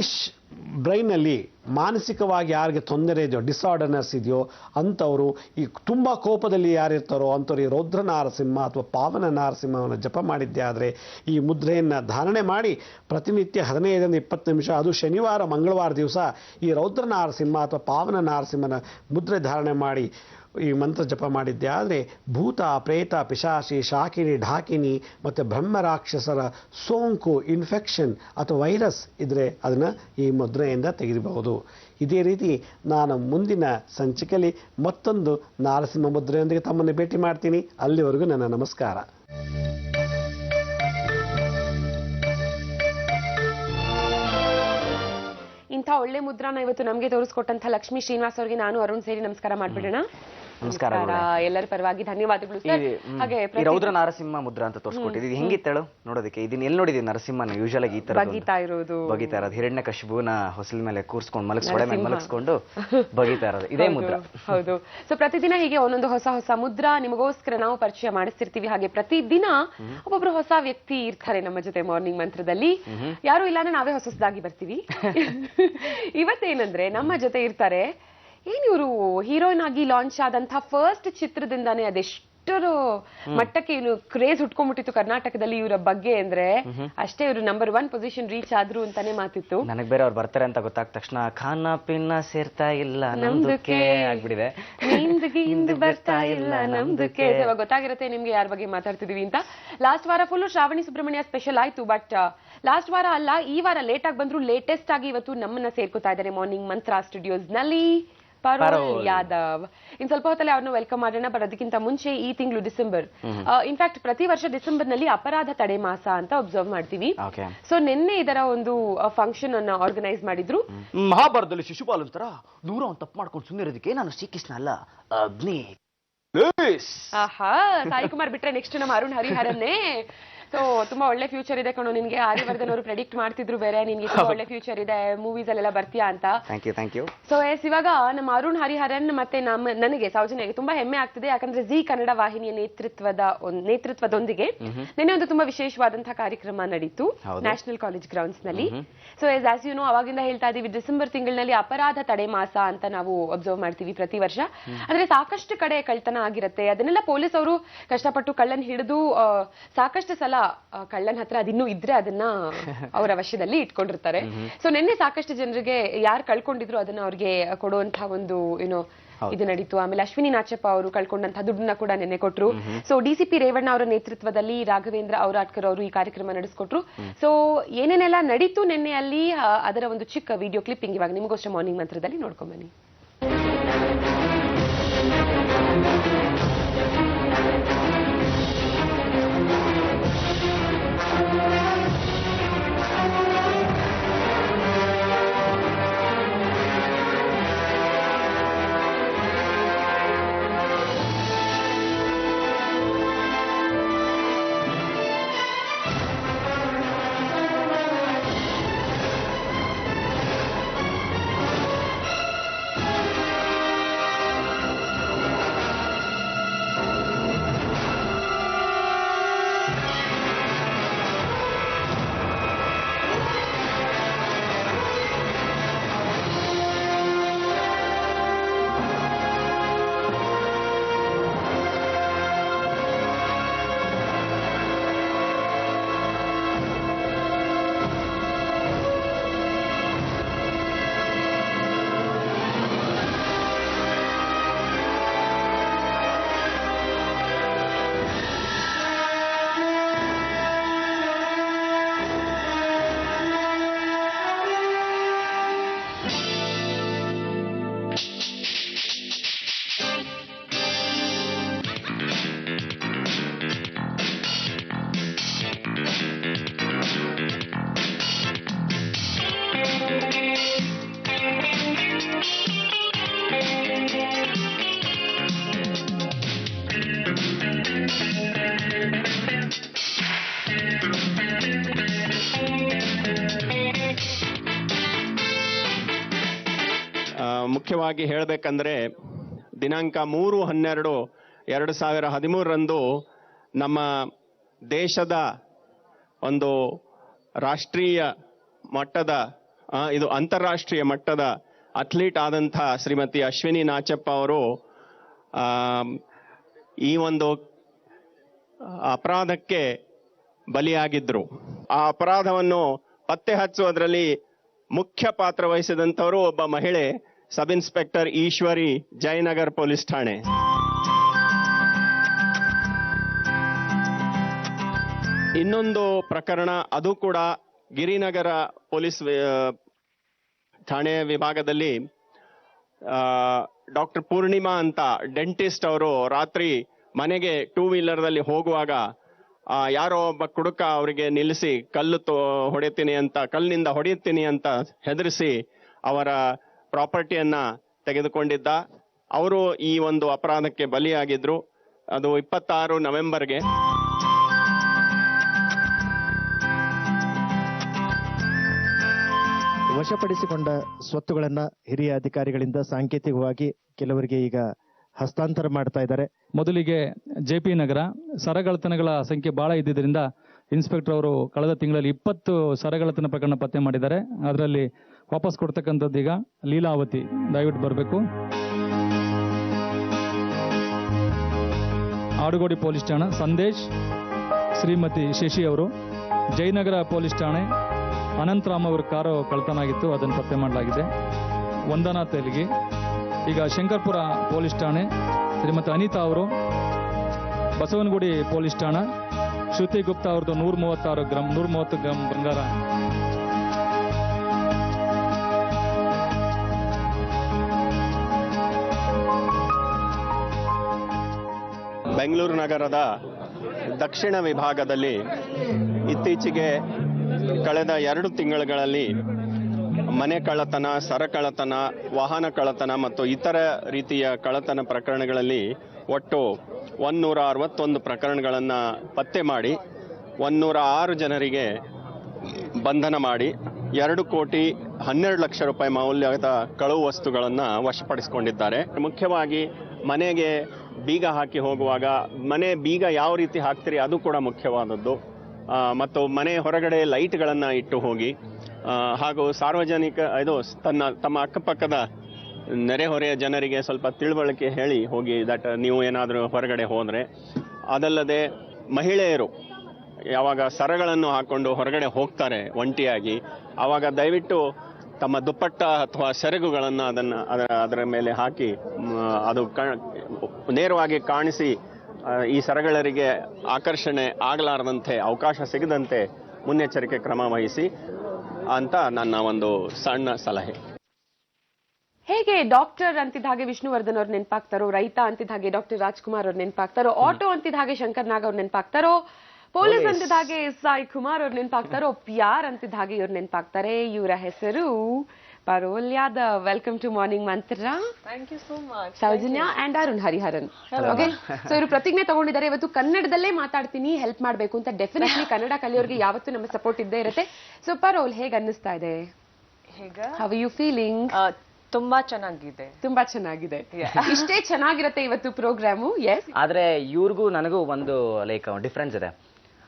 ಬ್ರೈನಲ್ಲಿ ಮಾನಸಿಕವಾಗಿ ಯಾರಿಗೆ ತೊಂದರೆ ಇದೆಯೋ, ಡಿಸಾರ್ಡರ್ನೆಸ್ ಇದೆಯೋ ಅಂಥವರು, ಈ ತುಂಬ ಕೋಪದಲ್ಲಿ ಯಾರಿರ್ತಾರೋ ಅಂಥವ್ರು ಈ ರೌದ್ರ ನಾರಸಿಂಹ ಅಥವಾ ಪಾವನ ನಾರಸಿಂಹವನ್ನು ಜಪ ಮಾಡಿದ್ದೆ ಆದರೆ ಈ ಮುದ್ರೆಯನ್ನು ಧಾರಣೆ ಮಾಡಿ ಪ್ರತಿನಿತ್ಯ 15-20 ನಿಮಿಷ, ಅದು ಶನಿವಾರ ಮಂಗಳವಾರ ದಿವಸ ಈ ರೌದ್ರ ನಾರಸಿಂಹ ಅಥವಾ ಪಾವನ ನಾರಸಿಂಹನ ಮುದ್ರೆ ಧಾರಣೆ ಮಾಡಿ ಈ ಮಂತ್ರ ಜಪ ಮಾಡಿದ್ದೆ ಆದರೆ ಭೂತ, ಪ್ರೇತ, ಪಿಶಾಚಿ, ಶಾಕಿನಿ, ಢಾಕಿನಿ ಮತ್ತು ಬ್ರಹ್ಮರಾಕ್ಷಸರ ಸೋಂಕು, ಇನ್ಫೆಕ್ಷನ್ ಅಥವಾ ವೈರಸ್ ಇದ್ದರೆ ಅದನ್ನು ಈ ಮುದ್ರೆಯಿಂದ ತೆಗೆಯಬಹುದು. ಇದೇ ರೀತಿ ನಾನು ಮುಂದಿನ ಸಂಚಿಕೆಯಲ್ಲಿ ಮತ್ತೊಂದು ನಾರಸಿಂಹ ಮುದ್ರೆಯೊಂದಿಗೆ ತಮ್ಮನ್ನು ಭೇಟಿ ಮಾಡ್ತೀನಿ. ಅಲ್ಲಿವರೆಗೂ ನನ್ನ ನಮಸ್ಕಾರ. ಇಂಥ ಒಳ್ಳೆ ಮುದ್ರಾನ ಇವತ್ತು ನಮಗೆ ತೋರಿಸ್ಕೊಟ್ಟಂತ ಲಕ್ಷ್ಮೀ ಶ್ರೀನಿವಾಸ್ ಅವರಿಗೆ ನಾನು ಅರುಣ್ ಸೇರಿ ನಮಸ್ಕಾರ ಮಾಡ್ಬಿಡೋಣ. ನಮಸ್ಕಾರ. ಎಲ್ಲರ ಪರವಾಗಿ ಧನ್ಯವಾದಗಳು ಸರ್. ಹಾಗೆ ಈ ರೌದ್ರ ನಾರಸಿಂಹ ಮುದ್ರಾ ಅಂತ ತೋರಿಸ್ಕೊಟ್ಟಿದ್ದೀವಿ. ಹೆಂಗಿತ್ತೇಳು ನೋಡೋದಕ್ಕೆ? ಇದನ್ನ ಎಲ್ಲಿ ನೋಡಿದೀನಿ ನರಸಿಂಹನ? ಯೂಶಲ್ ಆಗಿ ಈ ತರ ಬಗೀತಾ ಇರೋದು ಹಿರಣ್ಯ ಕಶಿಪುನ ಹೊಸಲ ಮೇಲೆ ಕೂರ್ಸ್ಕೊಂಡು ಮಲಗಿಸ್ಕೊಂಡು ಬಗೀತಾ ಇರೋದು ಇದೇ ಮುದ್ರಾ. ಹೌದು. ಸೊ ಪ್ರತಿದಿನ ಹೀಗೆ ಒಂದೊಂದು ಹೊಸ ಹೊಸ ಮುದ್ರಾ ನಿಮಗೋಸ್ಕರ ನಾವು ಪರಿಚಯ ಮಾಡಿಸ್ತಿರ್ತೀವಿ. ಹಾಗೆ ಪ್ರತಿದಿನ ಒಬ್ಬೊಬ್ರು ಹೊಸ ವ್ಯಕ್ತಿ ಇರ್ತಾರೆ ನಮ್ಮ ಜೊತೆ ಮಾರ್ನಿಂಗ್ ಮಂತ್ರದಲ್ಲಿ. ಯಾರು ಇಲ್ಲ ಅಂದ್ರೆ ನಾವೇ ಹೊಸದಾಗಿ ಬರ್ತೀವಿ. ಇವತ್ತೇನಂದ್ರೆ ನಮ್ಮ ಜೊತೆ ಇರ್ತಾರೆ, ಏನ್ ಇವರು ಹೀರೋಯಿನ್ ಆಗಿ ಲಾಂಚ್ ಆದಂತಹ ಫಸ್ಟ್ ಚಿತ್ರದಿಂದಾನೇ ಅದೆಷ್ಟು ಮಟ್ಟಕ್ಕೆ ಇನ್ನು ಕ್ರೇಜ್ ಹುಟ್ಕೊಂಡ್ಬಿಟ್ಟಿತ್ತು ಕರ್ನಾಟಕದಲ್ಲಿ ಇವರ ಬಗ್ಗೆ ಅಂದ್ರೆ ಅಷ್ಟೇ ಇವರು ನಂಬರ್ 1 ಪೊಸಿಷನ್ ರೀಚ್ ಆದ್ರು ಅಂತಾನೆ ಮಾತಿತ್ತು. ನನಗ್ ಬೇರೆ ಅವ್ರು ಬರ್ತಾರೆ ಅಂತ ಗೊತ್ತಾದ ತಕ್ಷಣ ಖಾನ ಪಿನ್ನ ಸೇರ್ತಾ ಇಲ್ಲ ನಮ್ದಕ್ಕೆ ಆಗ್ಬಿಡಿದೆ. ಹಿಂದ್ ಬರ್ತಾ ಇಲ್ಲ ನಮ್ದಕ್ಕೆ. ಇವಾಗ ಗೊತ್ತಾಗಿರುತ್ತೆ ನಿಮ್ಗೆ ಯಾರ ಬಗ್ಗೆ ಮಾತಾಡ್ತಿದೀವಿ ಅಂತ. ಲಾಸ್ಟ್ ವಾರ ಫುಲ್ ಶ್ರಾವಣಿ ಸುಬ್ರಹ್ಮಣ್ಯ ಸ್ಪೆಷಲ್ ಆಯ್ತು. ಬಟ್ ಲಾಸ್ಟ್ ವಾರ ಅಲ್ಲ, ಈ ವಾರ ಲೇಟ್ ಆಗಿ ಬಂದ್ರು ಲೇಟೆಸ್ಟ್ ಆಗಿ ಇವತ್ತು ನಮ್ಮನ್ನ ಸೇರ್ಕೋತಾ ಇದ್ದಾರೆ ಮಾರ್ನಿಂಗ್ ಮಂತ್ರ ಸ್ಟುಡಿಯೋಸ್ ನಲ್ಲಿ ಪರೋಲ್ ಯಾದವ್. ಇನ್ ಸ್ವಲ್ಪ ಹೊತ್ತಲ್ಲಿ ಅವ್ರನ್ನ ವೆಲ್ಕಮ್ ಮಾಡೋಣ. ಬಟ್ ಅದಕ್ಕಿಂತ ಮುಂಚೆ ಈ ತಿಂಗಳು ಡಿಸೆಂಬರ್, ಇನ್ಫ್ಯಾಕ್ಟ್ ಪ್ರತಿ ವರ್ಷ ಡಿಸೆಂಬರ್ ನಲ್ಲಿ ಅಪರಾಧ ತಡೆ ಮಾಸ ಅಂತ ಒಬ್ಸರ್ವ್ ಮಾಡ್ತೀವಿ. ಸೊ ನಿನ್ನೆ ಇದರ ಒಂದು ಫಂಕ್ಷನ್ ಅನ್ನ ಆರ್ಗನೈಸ್ ಮಾಡಿದ್ರು. ಮಹಾಭಾರತದಲ್ಲಿ ಶಿಶುಪಾಲ ತರ ದೂರ ಒಂದು ತಪ್ಪು ಮಾಡ್ಕೊಂಡು ಸುಮ್ಮನಿರೋದಕ್ಕೆ ನಾನು ಶ್ರೀಕೃಷ್ಣ ಅಲ್ಲ ಅಗ್ನಿ. ಆಹಾ, ಸಾಯಿ ಕುಮಾರ್ ಬಿಟ್ರೆ ನೆಕ್ಸ್ಟ್ ನಮ್ಮ ಅರುಣ್ ಹರಿಹರನ್ನೇ. ಸೊ ತುಂಬಾ ಒಳ್ಳೆ ಫ್ಯೂಚರ್ ಇದೆ ಕಣೋ ನಿನ್ಗೆ. ಆರ್ಯವರ್ಧನ್ ಅವರು ಪ್ರೆಡಿಕ್ಟ್ ಮಾಡ್ತಿದ್ರು ಬೇರೆ ನಿನ್ಗೆ ತುಂಬಾ ಒಳ್ಳೆ ಫ್ಯೂಚರ್ ಇದೆ, ಮೂವೀಸ್ ಅಲ್ಲೆಲ್ಲ ಬರ್ತೀಯಾ ಅಂತ. Thank you. ಸೊ ಇವಾಗ ನಮ್ಮ ಅರುಣ್ ಹರಿಹರನ್ ಮತ್ತೆ ನನಗೆ ಸೌಜನ್ಯಗೆ ತುಂಬಾ ಹೆಮ್ಮೆ ಆಗ್ತಿದೆ. ಯಾಕಂದ್ರೆ ಜಿ ಕನ್ನಡ ವಾಹಿನಿಯ ನೇತೃತ್ವದೊಂದಿಗೆ ನಿನ್ನೆ ಒಂದು ತುಂಬಾ ವಿಶೇಷವಾದಂತಹ ಕಾರ್ಯಕ್ರಮ ನಡೀತು ನ್ಯಾಷನಲ್ ಕಾಲೇಜ್ ಗ್ರೌಂಡ್ಸ್ ನಲ್ಲಿ. ಸೊ ಆಸ್ ಯು ನೋ, ಅವಾಗಿಂದ ಹೇಳ್ತಾ ಇದೀವಿ ಡಿಸೆಂಬರ್ ತಿಂಗಳಿನಲ್ಲಿ ಅಪರಾಧ ತಡೆ ಮಾಸ ಅಂತ ನಾವು ಅಬ್ಸರ್ವ್ ಮಾಡ್ತೀವಿ ಪ್ರತಿ ವರ್ಷ. ಅಂದ್ರೆ ಸಾಕಷ್ಟು ಕಡೆ ಕಳ್ತನ ಆಗಿರುತ್ತೆ. ಅದನ್ನೆಲ್ಲ ಪೊಲೀಸ್ ಅವರು ಕಷ್ಟಪಟ್ಟು ಕಳ್ಳನ್ ಹಿಡಿದು ಸಾಕಷ್ಟು ಸಲ ಕಳ್ಳನ್ ಹತ್ರ ಅದಿನ್ನೂ ಇದ್ರೆ ಅದನ್ನ ಅವರ ವಶದಲ್ಲಿ ಇಟ್ಕೊಂಡಿರ್ತಾರೆ. ಸೊ ನಿನ್ನೆ ಸಾಕಷ್ಟು ಜನರಿಗೆ ಯಾರು ಕಳ್ಕೊಂಡಿದ್ರು ಅದನ್ನ ಅವ್ರಿಗೆ ಕೊಡುವಂತಹ ಒಂದು ಇದು ನಡೀತು. ಆಮೇಲೆ ಅಶ್ವಿನಿ ನಾಚಪ್ಪ ಅವರು ಕಳ್ಕೊಂಡಂತಹ ದುಡ್ಡನ್ನ ಕೂಡ ನಿನ್ನೆ ಕೊಟ್ರು. ಸೊ ಡಿಸಿಪಿ ರೇವಣ್ಣ ಅವರ ನೇತೃತ್ವದಲ್ಲಿ ರಾಘವೇಂದ್ರ ಔರಾಟ್ಕರ್ ಅವರು ಈ ಕಾರ್ಯಕ್ರಮ ನಡೆಸಿಕೊಟ್ರು. ಸೊ ಏನೇನೆಲ್ಲ ನಡೀತು ನಿನ್ನೆ ಅಲ್ಲಿ, ಅದರ ಒಂದು ಚಿಕ್ಕ ವಿಡಿಯೋ ಕ್ಲಿಪ್ಪಿಂಗ್ ಇವಾಗ ನಿಮಗೋಸ್ಕರ ಮಾರ್ನಿಂಗ್ ಮಂತ್ರದಲ್ಲಿ ನೋಡ್ಕೊಂಡ್ ಬನ್ನಿ. ಮುಖ್ಯವಾಗಿ ಹೇಳಬೇಕಂದ್ರೆ ದಿನಾಂಕ 3/12/2013 ನಮ್ಮ ದೇಶದ ಒಂದು ರಾಷ್ಟ್ರೀಯ ಮಟ್ಟದ ಇದು ಅಂತಾರಾಷ್ಟ್ರೀಯ ಮಟ್ಟದ ಅಥ್ಲೀಟ್ ಆದಂಥ ಶ್ರೀಮತಿ ಅಶ್ವಿನಿ ನಾಚಪ್ಪ ಅವರು ಈ ಒಂದು ಅಪರಾಧಕ್ಕೆ ಬಲಿಯಾಗಿದ್ರು. ಆ ಅಪರಾಧವನ್ನು ಪತ್ತೆ ಹಚ್ಚುವುದರಲ್ಲಿ ಮುಖ್ಯ ಪಾತ್ರ ವಹಿಸಿದಂಥವರು ಒಬ್ಬ ಮಹಿಳೆ, sub inspector Eshwari, Jayanagar police ಠಾಣೆ. ಇನ್ನೊಂದು ಪ್ರಕರಣ, ಅದು ಕೂಡ ಗಿರಿನಗರ ಪೊಲೀಸ್ ಠಾಣೆ ವಿಭಾಗದಲ್ಲಿ ಡಾಕ್ಟರ್ ಪೂರ್ಣಿಮಾ ಅಂತ ಡೆಂಟಿಸ್ಟ್ ಅವರು ರಾತ್ರಿ ಮನೆಗೆ 2 ವೀಲರ್ದಲ್ಲಿ ಹೋಗುವಾಗ ಯಾರೋ ಒಬ್ಬ ಕುಡುಕ ಅವರಿಗೆ ನಿಲ್ಲಿಸಿ ಕಲ್ಲಿನಿಂದ ಹೊಡೆಯುತ್ತೀನಿ ಅಂತ ಹೆದರಿಸಿ ಅವರ ಪ್ರಾಪರ್ಟಿಯನ್ನ ತೆಗೆದುಕೊಂಡಿದ್ದ. ಅವರು ಈ ಒಂದು ಅಪರಾಧಕ್ಕೆ ಬಲಿಯಾಗಿದ್ರು. ಅದು 26 ನವೆಂಬರ್ಗೆ. ವಶಪಡಿಸಿಕೊಂಡ ಸ್ವತ್ತುಗಳನ್ನ ಹಿರಿಯ ಅಧಿಕಾರಿಗಳಿಂದ ಸಾಂಕೇತಿಕವಾಗಿ ಕೆಲವರಿಗೆ ಈಗ ಹಸ್ತಾಂತರ ಮಾಡ್ತಾ ಇದ್ದಾರೆ. ಮೊದಲಿಗೆ ಜೆಪಿ ನಗರ ಸರಗಳ್ಳತನಗಳ ಸಂಖ್ಯೆ ಬಹಳ ಇದ್ದಿದ್ದರಿಂದ ಇನ್ಸ್ಪೆಕ್ಟರ್ ಅವರು ಕಳೆದ ತಿಂಗಳಲ್ಲಿ 20 ಸರಗಳ್ಳತನ ಪ್ರಕರಣ ಪತ್ತೆ ಮಾಡಿದ್ದಾರೆ. ಅದರಲ್ಲಿ ವಾಪಸ್ ಕೊಡ್ತಕ್ಕಂಥದ್ದು ಈಗ ಲೀಲಾವತಿ, ದಯವಿಟ್ಟು ಬರಬೇಕು. ಆಡುಗೋಡಿ ಪೊಲೀಸ್ ಠಾಣೆ ಸಂದೇಶ್ ಶ್ರೀಮತಿ ಶಶಿ ಅವರು. ಜಯನಗರ ಪೊಲೀಸ್ ಠಾಣೆ ಅನಂತರಾಮ್ ಅವರ ಕಾರು ಕಳ್ತನ ಆಗಿತ್ತು, ಅದನ್ನು ಪತ್ತೆ ಮಾಡಲಾಗಿದೆ. ವಂದನಾ ತೆಲಗಿ. ಈಗ ಶಂಕರ್ಪುರ ಪೊಲೀಸ್ ಠಾಣೆ ಶ್ರೀಮತಿ ಅನಿತಾ ಅವರು. ಬಸವನಗುಡಿ ಪೊಲೀಸ್ ಠಾಣೆ ಶ್ರುತಿ ಗುಪ್ತಾ ಅವ್ರದ್ದು 130 ಗ್ರಾಂ ಬಂಗಾರ. ಬೆಂಗಳೂರು ನಗರದ ದಕ್ಷಿಣ ವಿಭಾಗದಲ್ಲಿ ಇತ್ತೀಚೆಗೆ ಕಳೆದ 2 ತಿಂಗಳುಗಳಲ್ಲಿ ಮನೆ ಕಳ್ಳತನ, ಸರ ಕಳ್ಳತನ, ವಾಹನ ಕಳ್ಳತನ ಮತ್ತು ಇತರ ರೀತಿಯ ಕಳ್ಳತನ ಪ್ರಕರಣಗಳಲ್ಲಿ ಒಟ್ಟು 161 ಪ್ರಕರಣಗಳನ್ನು ಪತ್ತೆ ಮಾಡಿ 106 ಜನರಿಗೆ ಬಂಧನ ಮಾಡಿ 2,12,00,000 ರೂಪಾಯಿ ಮೌಲ್ಯದ ಕಳವು ವಸ್ತುಗಳನ್ನು ವಶಪಡಿಸಿಕೊಂಡಿದ್ದಾರೆ. ಮುಖ್ಯವಾಗಿ ಮನೆಗೆ ಬೀಗ ಹಾಕಿ ಹೋಗುವಾಗ ಮನೆ ಬೀಗ ಯಾವ ರೀತಿ ಹಾಕ್ತೀರಿ ಅದು ಕೂಡ ಮುಖ್ಯವಾದದ್ದು. ಮತ್ತು ಮನೆ ಹೊರಗಡೆ ಲೈಟ್ಗಳನ್ನು ಇಟ್ಟು ಹೋಗಿ, ಹಾಗೂ ಸಾರ್ವಜನಿಕ ತಮ್ಮ ಅಕ್ಕಪಕ್ಕದ ನೆರೆಹೊರೆಯ ಜನರಿಗೆ ಸ್ವಲ್ಪ ತಿಳುವಳಿಕೆ ಹೇಳಿ ಹೋಗಿ ದಟ್ ನೀವು ಏನಾದರೂ ಹೊರಗಡೆ ಹೋದರೆ. ಅದಲ್ಲದೆ ಮಹಿಳೆಯರು ಯಾವಾಗ ಸರಗಳನ್ನು ಹಾಕ್ಕೊಂಡು ಹೊರಗಡೆ ಹೋಗ್ತಾರೆ ಒಂಟಿಯಾಗಿ, ಆವಾಗ ದಯವಿಟ್ಟು ತಮ್ಮ ದುಪ್ಪಟ್ಟ ಅಥವಾ ಸೆರಗುಗಳನ್ನು ಅದರ ಮೇಲೆ ಹಾಕಿ ಅದು ನೇರವಾಗಿ ಕಾಣಿಸಿ ಈ ಸರಗಳರಿಗೆ ಆಕರ್ಷಣೆ ಆಗಲಾರದಂತೆ, ಅವಕಾಶ ಸಿಗದಂತೆ ಮುನ್ನೆಚ್ಚರಿಕೆ ಕ್ರಮ ವಹಿಸಿ ಅಂತ ನನ್ನ ಒಂದು ಸಣ್ಣ ಸಲಹೆ. ಹೇಗೆ ಡಾಕ್ಟರ್ ಅಂತಿದ್ದ ಹಾಗೆ ವಿಷ್ಣುವರ್ಧನ್ ಅವ್ರು ನೆನಪಾಗ್ತಾರೋ, ರೈತ ಅಂತಿದ್ದ ಹಾಗೆ ಡಾಕ್ಟರ್ ರಾಜ್ಕುಮಾರ್ ಅವ್ರು ನೆನಪಾಗ್ತಾರೋ, ಆಟೋ ಅಂತಿದ್ದ ಹಾಗೆ ಶಂಕರ್ ನಾಗ್ ಅವ್ರು ನೆನಪಾಗ್ತಾರೋ, ಪೊಲೀಸ್ ಅಂತಿದ್ದ ಹಾಗೆ ಸಾಯಿ ಕುಮಾರ್ ಅವ್ರು ನೆನಪಾಗ್ತಾರೋ, ಪ್ಯಾರ್ ಅಂತಿದ್ದ ಹಾಗೆ ಇವ್ರು ನೆನಪಾಗ್ತಾರೆ. ಇವರ ಹೆಸರು Parul Yadav. Welcome to morning Mantra. Thank you so much. Sowjanya and Arun Hariharan. Okay, so ಇವರು ಪ್ರತಿಜ್ಞೆ ತಗೊಂಡಿದ್ದಾರೆ, ಇವತ್ತು ಕನ್ನಡದಲ್ಲೇ ಮಾತಾಡ್ತೀನಿ, ಹೆಲ್ಪ್ ಮಾಡಬೇಕು ಅಂತ. ಡೆಫಿನೆಟ್ಲಿ ಕನ್ನಡ ಕಲಿಯೋರಿಗೆ ಯಾವತ್ತೂ ನಮ್ಮ ಸಪೋರ್ಟ್ ಇದ್ದೇ ಇರುತ್ತೆ. ಸೊ ಪರೋಲ್, ಹೇಗೆ ಅನ್ನಿಸ್ತಾ ಇದೆ? How are you feeling? ತುಂಬಾ ಚೆನ್ನಾಗಿದೆ. ತುಂಬಾ ಚೆನ್ನಾಗಿದೆ. ಇಷ್ಟೇ ಚೆನ್ನಾಗಿರುತ್ತೆ ಇವತ್ತು ಪ್ರೋಗ್ರಾಮು. ಎಸ್, ಆದ್ರೆ ಇವ್ರಿಗೂ ನನಗೂ ಒಂದು ಲೈಕ್ ಡಿಫ್ರೆನ್ಸ್ ಇದೆ.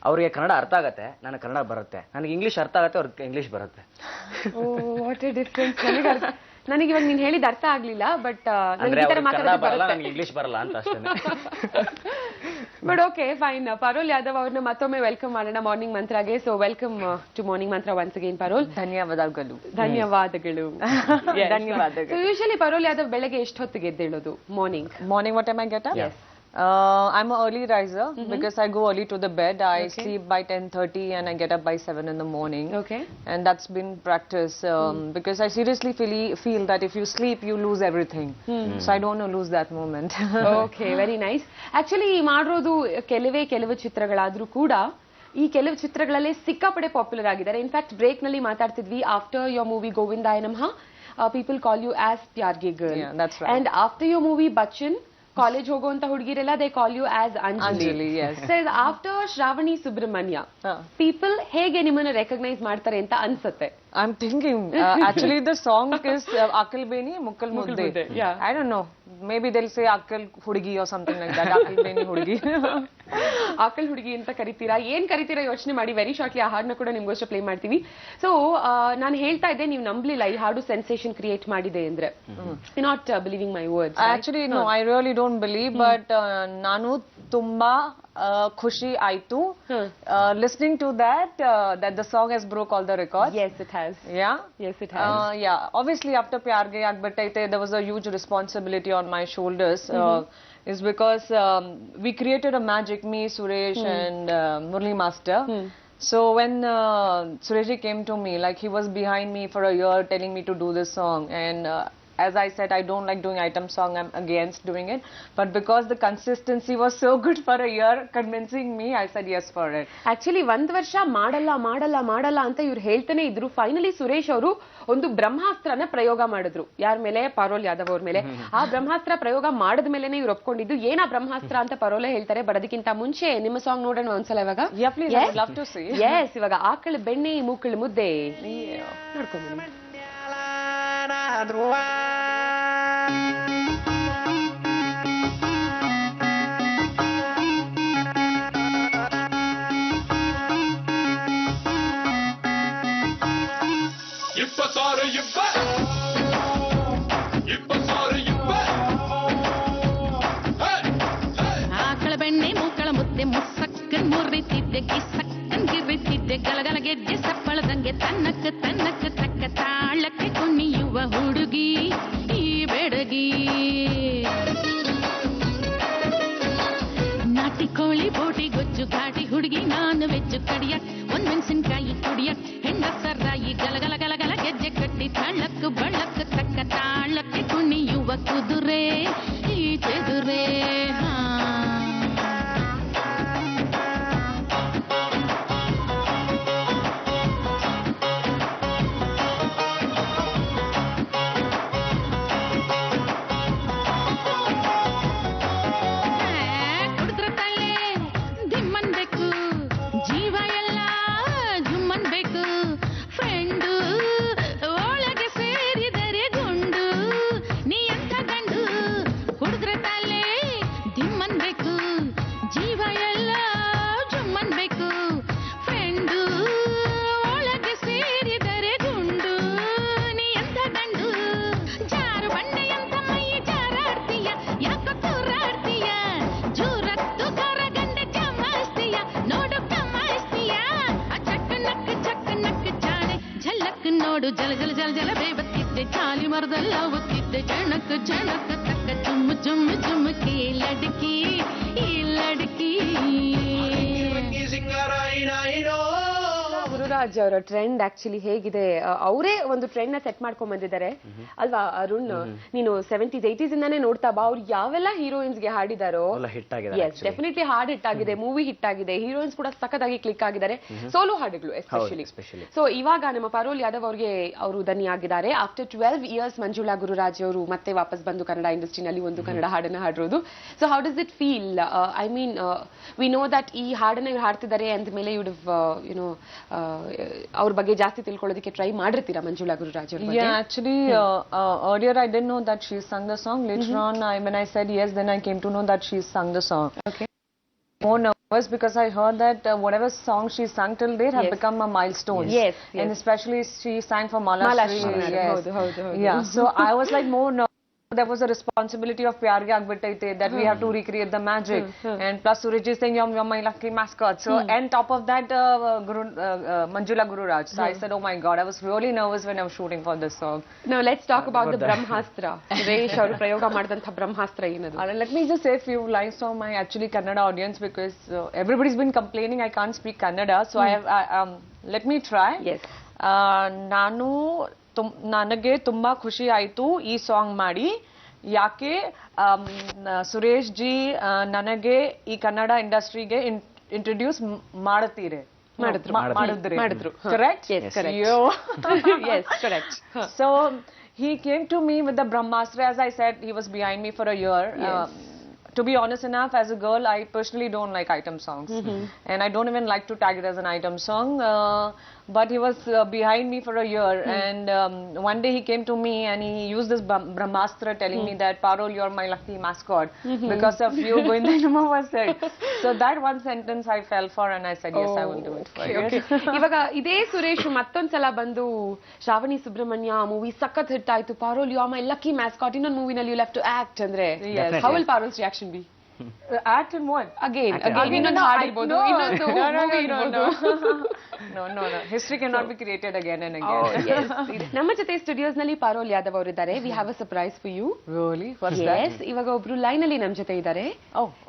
ಅವ್ರಿಗೆ ಕನ್ನಡ ಅರ್ಥ ಆಗತ್ತೆ, ನನಗೆ ಕನ್ನಡ ಬರುತ್ತೆ. ನನಗೆ ಇಂಗ್ಲಿಷ್ ಅರ್ಥ ಆಗತ್ತೆ, ಅವ್ರಿಗೆ ಇಂಗ್ಲಿಷ್ ಬರುತ್ತೆ. What A difference. ನನಗೆ ಇವಾಗ ನೀನ್ ಹೇಳಿದ ಅರ್ಥ ಆಗ್ಲಿಲ್ಲ, ಬಟ್ ನನಗೆ ಇಂಗ್ಲಿಷ್ ಬರಲ್ಲ ಅಂತ ಅಷ್ಟೇ. But okay, fine. Parul Yadav ಅವ್ರನ್ನ ಮತ್ತೊಮ್ಮೆ ವೆಲ್ಕಮ್ ಮಾಡೋಣ ಮಾರ್ನಿಂಗ್ ಮಂತ್ರಾಗೆ. So welcome to morning Mantra once again Parul. ಧನ್ಯವಾದಗಳು. ಧನ್ಯವಾದಗಳು. ಧನ್ಯವಾದಗಳು. ಸೊ ಯೂಶಲಿ ಪರೋಲ್ ಯಾದವ್ ಬೆಳಗ್ಗೆ ಎಷ್ಟು ಹೊತ್ತಿಗೆ ಎದ್ದೇಳೋದು? Morning what am I get up? Yes. I'm an early riser because I go early to the bed. I sleep by 10:30 and I get up by 7 in the morning. Okay. And that's been practice because I seriously feel that if you sleep, you lose everything. So I don't want to lose that moment. Okay, very nice. Actually ಮಾಡಿರೋದು ಕೆಲವು ಚಿತ್ರಗಳಾದ್ರೂ ಕೂಡ ಈ ಕೆಲವು ಚಿತ್ರಗಳಲ್ಲೇ ಸಿಕ್ಕಾಪಡೆ popular ಆಗಿದ್ದಾರೆ. In fact break ನಲ್ಲಿ ಮಾತಾಡ್ತಿದ್ವಿ, after your movie Govindaya Namaha people call you as Pyarge girl. Yeah, that's right. And after your movie Bachchan, college ಹೋಗುವಂತ ಹುಡುಗಿರೆಲ್ಲ they call you as Anjali. After Shravani Subramanya, people ಹೇಗೆ ನಿಮ್ಮನ್ನ ರೆಕಗ್ನೈಸ್ ಮಾಡ್ತಾರೆ ಅಂತ ಅನ್ಸುತ್ತೆ? I'm thinking actually the song is Akal Beni Mukkal Mudde. Yeah. I don't know, maybe they'll say Akal Hudgi or something like that. Akal Beni Hudgi. ಆಕಲ್ ಹುಡುಗಿ ಅಂತ ಕರಿತೀರಾ, ಏನ್ ಕರಿತೀರಾ ಯೋಚನೆ ಮಾಡಿ. ವೆರಿ ಶಾರ್ಟ್ಲಿ ಆ ಹಾಡನ್ನ ಕೂಡ ನಿಮ್ಗೋಸ್ಕರ ಪ್ಲೇ ಮಾಡ್ತೀವಿ. ಸೊ ನಾನು ಹೇಳ್ತಾ ಇದ್ದೆ, ನೀವು ನಂಬಲಿಲ್ಲ ಈ ಹಾಡು ಸೆನ್ಸೇಷನ್ ಕ್ರಿಯೇಟ್ ಮಾಡಿದೆ ಅಂದ್ರೆ. Not believing my words. Actually no, I really don't believe, but ನಾನು ತುಂಬಾ ಖುಷಿ ಆಯ್ತು listening to that the song has broke all the records. Yes, it has. Yeah. Yes, it has. Yeah, obviously after Pyar Ge Agbatate there was a huge responsibility on my shoulders. Is because we created a magic, me, Suresh and Murli Master. So when Sureshji came to me, like he was behind me for a year telling me to do this song, and as I said, I don't like doing item song, I'm against doing it, but because the consistency was so good for a year convincing me, I said yes for it. Actually ಒಂದ್ ವರ್ಷ ಮಾಡಲ್ಲ ಅಂತ ಇವ್ರು ಹೇಳ್ತಾನೆ ಇದ್ರು. Finally Suresh ಅವರು ಒಂದು ಬ್ರಹ್ಮಾಸ್ತ್ರನ ಪ್ರಯೋಗ ಮಾಡಿದ್ರು. ಯಾರ ಮೇಲೆ? ಪರೋಲ್ ಯಾದವ್ ಅವ್ರ ಮೇಲೆ. ಆ ಬ್ರಹ್ಮಾಸ್ತ್ರ ಪ್ರಯೋಗ ಮಾಡಿದ ಮೇಲೆನೆ ಇವ್ರು ಒಪ್ಕೊಂಡಿದ್ದು. ಏನ ಬ್ರಹ್ಮಾಸ್ತ್ರ ಅಂತ ಪರೋಲೆ ಹೇಳ್ತಾರೆ. ಬರೋದಕ್ಕಿಂತ ಮುಂಚೆ ನಿಮ್ಮ ಸಾಂಗ್ ನೋಡೋಣ ಒಂದ್ಸಲ ಇವಾಗ. Yeah, please. I would love to see. Yes, ಇವಾಗ ಆಕಳ ಬೆಣ್ಣೆ ಮೂಕಳ ಮುದ್ದೆ ನೋಡ್ಕೊಂಡ್ಬನ್ನಿ. ಆಕಳ ಬೆಣ್ಣೆ ಮಂಜು ಕಡಿಯಕ್ ಒಂದ್ ಮೆಣಸಿನ್ಕಾಯಿ ಕುಡಿಯಕ್ ಹೆಣ್ಣ ಸರಾಯಿ ಗಲಗಲ ಗಲಗಲ ಗೆಜ್ಜೆ ಕಟ್ಟಿ ತಾಳಕ್ಕು ಬಳ್ಳಕ್ಕು ತಕ್ಕ ತಾಳಕ್ಕೆ ಕುಣಿಯುವ ಕುದುರೆ ಈ ಚೆದುರೆ ನೋಡು ಜಲ ಜಲ ಜಲ ಜಲ ಬೇಬತ್ತಿದ್ದೆ ಚಾಲಿ ಮರದಲ್ಲ ಒತ್ತಿದ್ದೆ ಚಣಕ್ ಚಣಕ್ ತಕ್ಕ ಚುಮ್ಮು ಚುಮ್ಮು ಚುಮ್ಮುಕಿ ಲಡ್ಕಿ ಈ ಲಡ್ಕಿ ಗುರುರಾಜ್ ಅವರ ಟ್ರೆಂಡ್ ಆಕ್ಚುಲಿ ಹೇಗಿದೆ, ಅವರೇ ಒಂದು ಟ್ರೆಂಡ್ ನ ಸೆಟ್ ಮಾಡ್ಕೊಂಡ್ ಬಂದಿದ್ದಾರೆ ಅಲ್ವಾ ಅರುಣ್? ನೀನು 70s 80s ಇಂದಾನೇ ನೋಡ್ತಾ ಬಾ, ಅವ್ರು ಯಾವೆಲ್ಲ ಹೀರೋಯಿನ್ಸ್ ಗೆ ಹಾಡಿದಾರೋ ಎಸ್ ಡೆಫಿನೆಟ್ಲಿ ಹಾಡ್ ಹಿಟ್ ಆಗಿದೆ, ಮೂವಿ ಹಿಟ್ ಆಗಿದೆ, ಹೀರೋಯಿನ್ಸ್ ಕೂಡ ಸಖತ್ತಾಗಿ ಕ್ಲಿಕ್ ಆಗಿದ್ದಾರೆ, ಸೋಲೋ ಹಾಡುಗಳು ಎಸ್ಪೆಷಲಿ. ಸೊ ಇವಾಗ ನಮ್ಮ ಪಾರೋಲ್ ಯಾದವ್ ಅವ್ರಿಗೆ ಅವರು ದನಿ ಆಗಿದ್ದಾರೆ. ಆಫ್ಟರ್ 12 years ಮಂಜುಳಾ ಗುರುರಾಜ್ ಅವರು ಮತ್ತೆ ವಾಪಸ್ ಬಂದು ಕನ್ನಡ ಇಂಡಸ್ಟ್ರಿನಲ್ಲಿ ಒಂದು ಕನ್ನಡ ಹಾಡನ್ನ ಹಾಡಿರೋದು. So how does it feel? I mean we know that ಈ ಹಾಡನ್ನ ಇವ್ರು ಹಾಡ್ತಿದ್ದಾರೆ ಅಂದ ಮೇಲೆ ಯುಡ್ ಯುನೋ ಅವ್ರ ಬಗ್ಗೆ ಜಾಸ್ತಿ ತಿಳ್ಕೊಳ್ಳೋದಕ್ಕೆ ಟ್ರೈ ಮಾಡಿರ್ತೀರಾ ಮಂಜುಳಾ ಗುರುರಾಜ್ ಅವ್ರ ಬಗ್ಗೆ? Yeah, actually earlier I didn't know that she sung the song. Later on when I said yes, then I came to know that she sung the song. Okay. More nervous because I heard that whatever song she sang till date have become a milestone. Yes. And especially she sang for Malashri. Yes. Haudu. Yeah, so I was like more nervous. There was a responsibility of Pyar Ge Agbittaite that we have to recreate the magic. And plus Suraj is saying you're my lucky mascot. So and top of that Manjula Gururaj. So I said, oh my God, I was really nervous when I was shooting for this song. Now let's talk about the Brahmastra. Suresh ಅವರು ಪ್ರಯೋಗ ಮಾಡಿದಂತ ಬ್ರಹ್ಮಾಸ್ತ್ರ ಏನದು? Let me just say a few lines for my actually Kannada audience because everybody's been complaining I can't speak Kannada. So let me try. Yes. ನಾನು ನನಗೆ ತುಂಬಾ ಖುಷಿ ಆಯ್ತು ಈ ಸಾಂಗ್ ಮಾಡಿ. ಯಾಕೆ ಸುರೇಶ್ ಜಿ ನನಗೆ ಈ ಕನ್ನಡ ಇಂಡಸ್ಟ್ರಿಗೆ ಇಂಟ್ರೊಡ್ಯೂಸ್ ಮಾಡಿದ್ರು correct? Yes, correct. So he came to me with the Brahmastra. As I said, he was behind me for a year. To be honest enough, as a girl, I personally don't like item songs. And I don't even like to tag it as an item song. But he was behind me for a year. And one day he came to me and he used this Brahmastra telling me that, Parul, you're my lucky mascot. Because of you, Govinda Nama was said. So that one sentence I fell for and I said, yes, I will do it for you. ಇವಾಗ ಇದೇ ಸುರೇಶ್ ಮತ್ತೊಂದ್ಸಲ ಬಂದು Shravani Subramanya movie ಸಖತ್ hit ಆಯ್ತು, Parul you are my lucky mascot, ಇನ್ನೊಂದು ಮೂವಿನಲ್ಲಿ you have to act ಅಂದ್ರೆ how will Parul's reaction be? Act in what? Again, ಇನ್ನೊಂದು ಹಾಡಿರ್ಬೋದು, ಇನ್ನೊಂದು ಮೂವಿ ಇರ್ಬೋದು. No. History cannot be created again and again. ನಮ್ಮ ಜೊತೆ ಸ್ಟುಡಿಯೋಸ್ ನಲ್ಲಿ ಪಾರೋಲ್ ಯಾದವ್ ಅವರು ಇದ್ದಾರೆ. We have a surprise for you. Really? What's that? ಇವಾಗ ಒಬ್ರು ಲೈನ್ ಅಲ್ಲಿ ನಮ್ಮ ಜೊತೆ ಇದ್ದಾರೆ.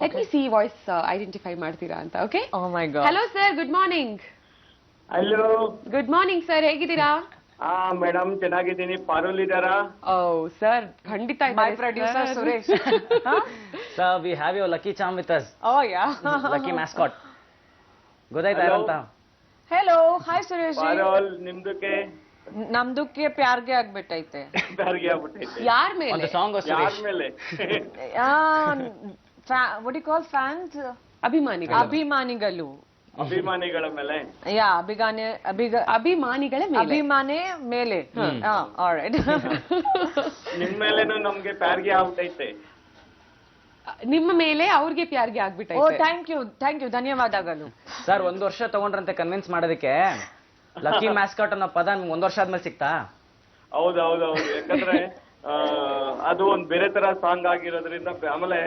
Let me C voice identify ಮಾಡ್ತೀರಾ ಅಂತ. Okay? Oh my God. Hello sir, good morning. Hello, good morning sir, ಹೇಗಿದ್ದೀರಾ? ಮೇಡಮ್ ಚೆನ್ನಾಗಿದ್ದೀನಿ. ಪಾರೋಲ್ ಇದ್ದಾರಾ? ಓ ಸರ್, ಖಂಡಿತ My producer Suresh. Sir, we have your lucky charm with us. Oh yeah. Lucky mascot. ಗೊತ್ತಾಯ್ತಾ ಅಂತ? Hello, hi Suresh ji. ಪಾರೋಲ್ ನಿಮ್ದಕ್ಕೆ ನಮ್ದಕ್ಕೆ ಪ್ಯಾರ್ಗೆ ಆಗ್ಬಿಟ್ಟೈತೆ. ಬ್ಯಾರ್ಗೆ ಆಗ್ಬಿಟ್ಟೈತೆ. ಯಾರ ಮೇಲೆ? On the song of ಯಾರ Suresh. ಮೇಲೆ? What do you call fans? ಅಭಿಮಾನಿಗಳು. ಅಭಿಮಾನಿಗಳು. ಅಭಿಮಾನಿಗಳ ಮೇಲೆ. Yeah, ಅಭಿಮಾನಿಗಳ ಮೇಲೆ. ಅಭಿಮಾನಿ ಮೇಲೆ. All right. ನಿಮ್ ಮೇಲೇನು ನಮ್ಗೆ ಪ್ಯಾರ್ಗೆ ಆಗ್ಬಿಟ್ಟೈತೆ. ನಿಮ್ಮ ಮೇಲೆ ಅವ್ರಿಗೆ ಪ್ಯಾರ್ಗೆ Oh, ಆಗ್ಬಿಟ್ಟೈತೆ. thank you, ಧನ್ಯವಾದಗಳು. ಸರ್, 1 ವರ್ಷ ತಗೊಂಡ್ರಂತೆ ಕನ್ವಿನ್ಸ್ ಮಾಡೋದಕ್ಕೆ. ಲಕ್ಕಿ ಮ್ಯಾಸ್ಕಾಟ್ ಅನ್ನೋ ಪದ ನಿಮ್ಗೆ 1 ವರ್ಷ ಆದ್ಮೇಲೆ ಸಿಕ್ತಾ? ಹೌದು. ಯಾಕಂದ್ರೆ ಅದು ಒಂದ್ ಬೇರೆ ತರ ಸಾಂಗ್ ಆಗಿರೋದ್ರಿಂದ, ಆಮೇಲೆ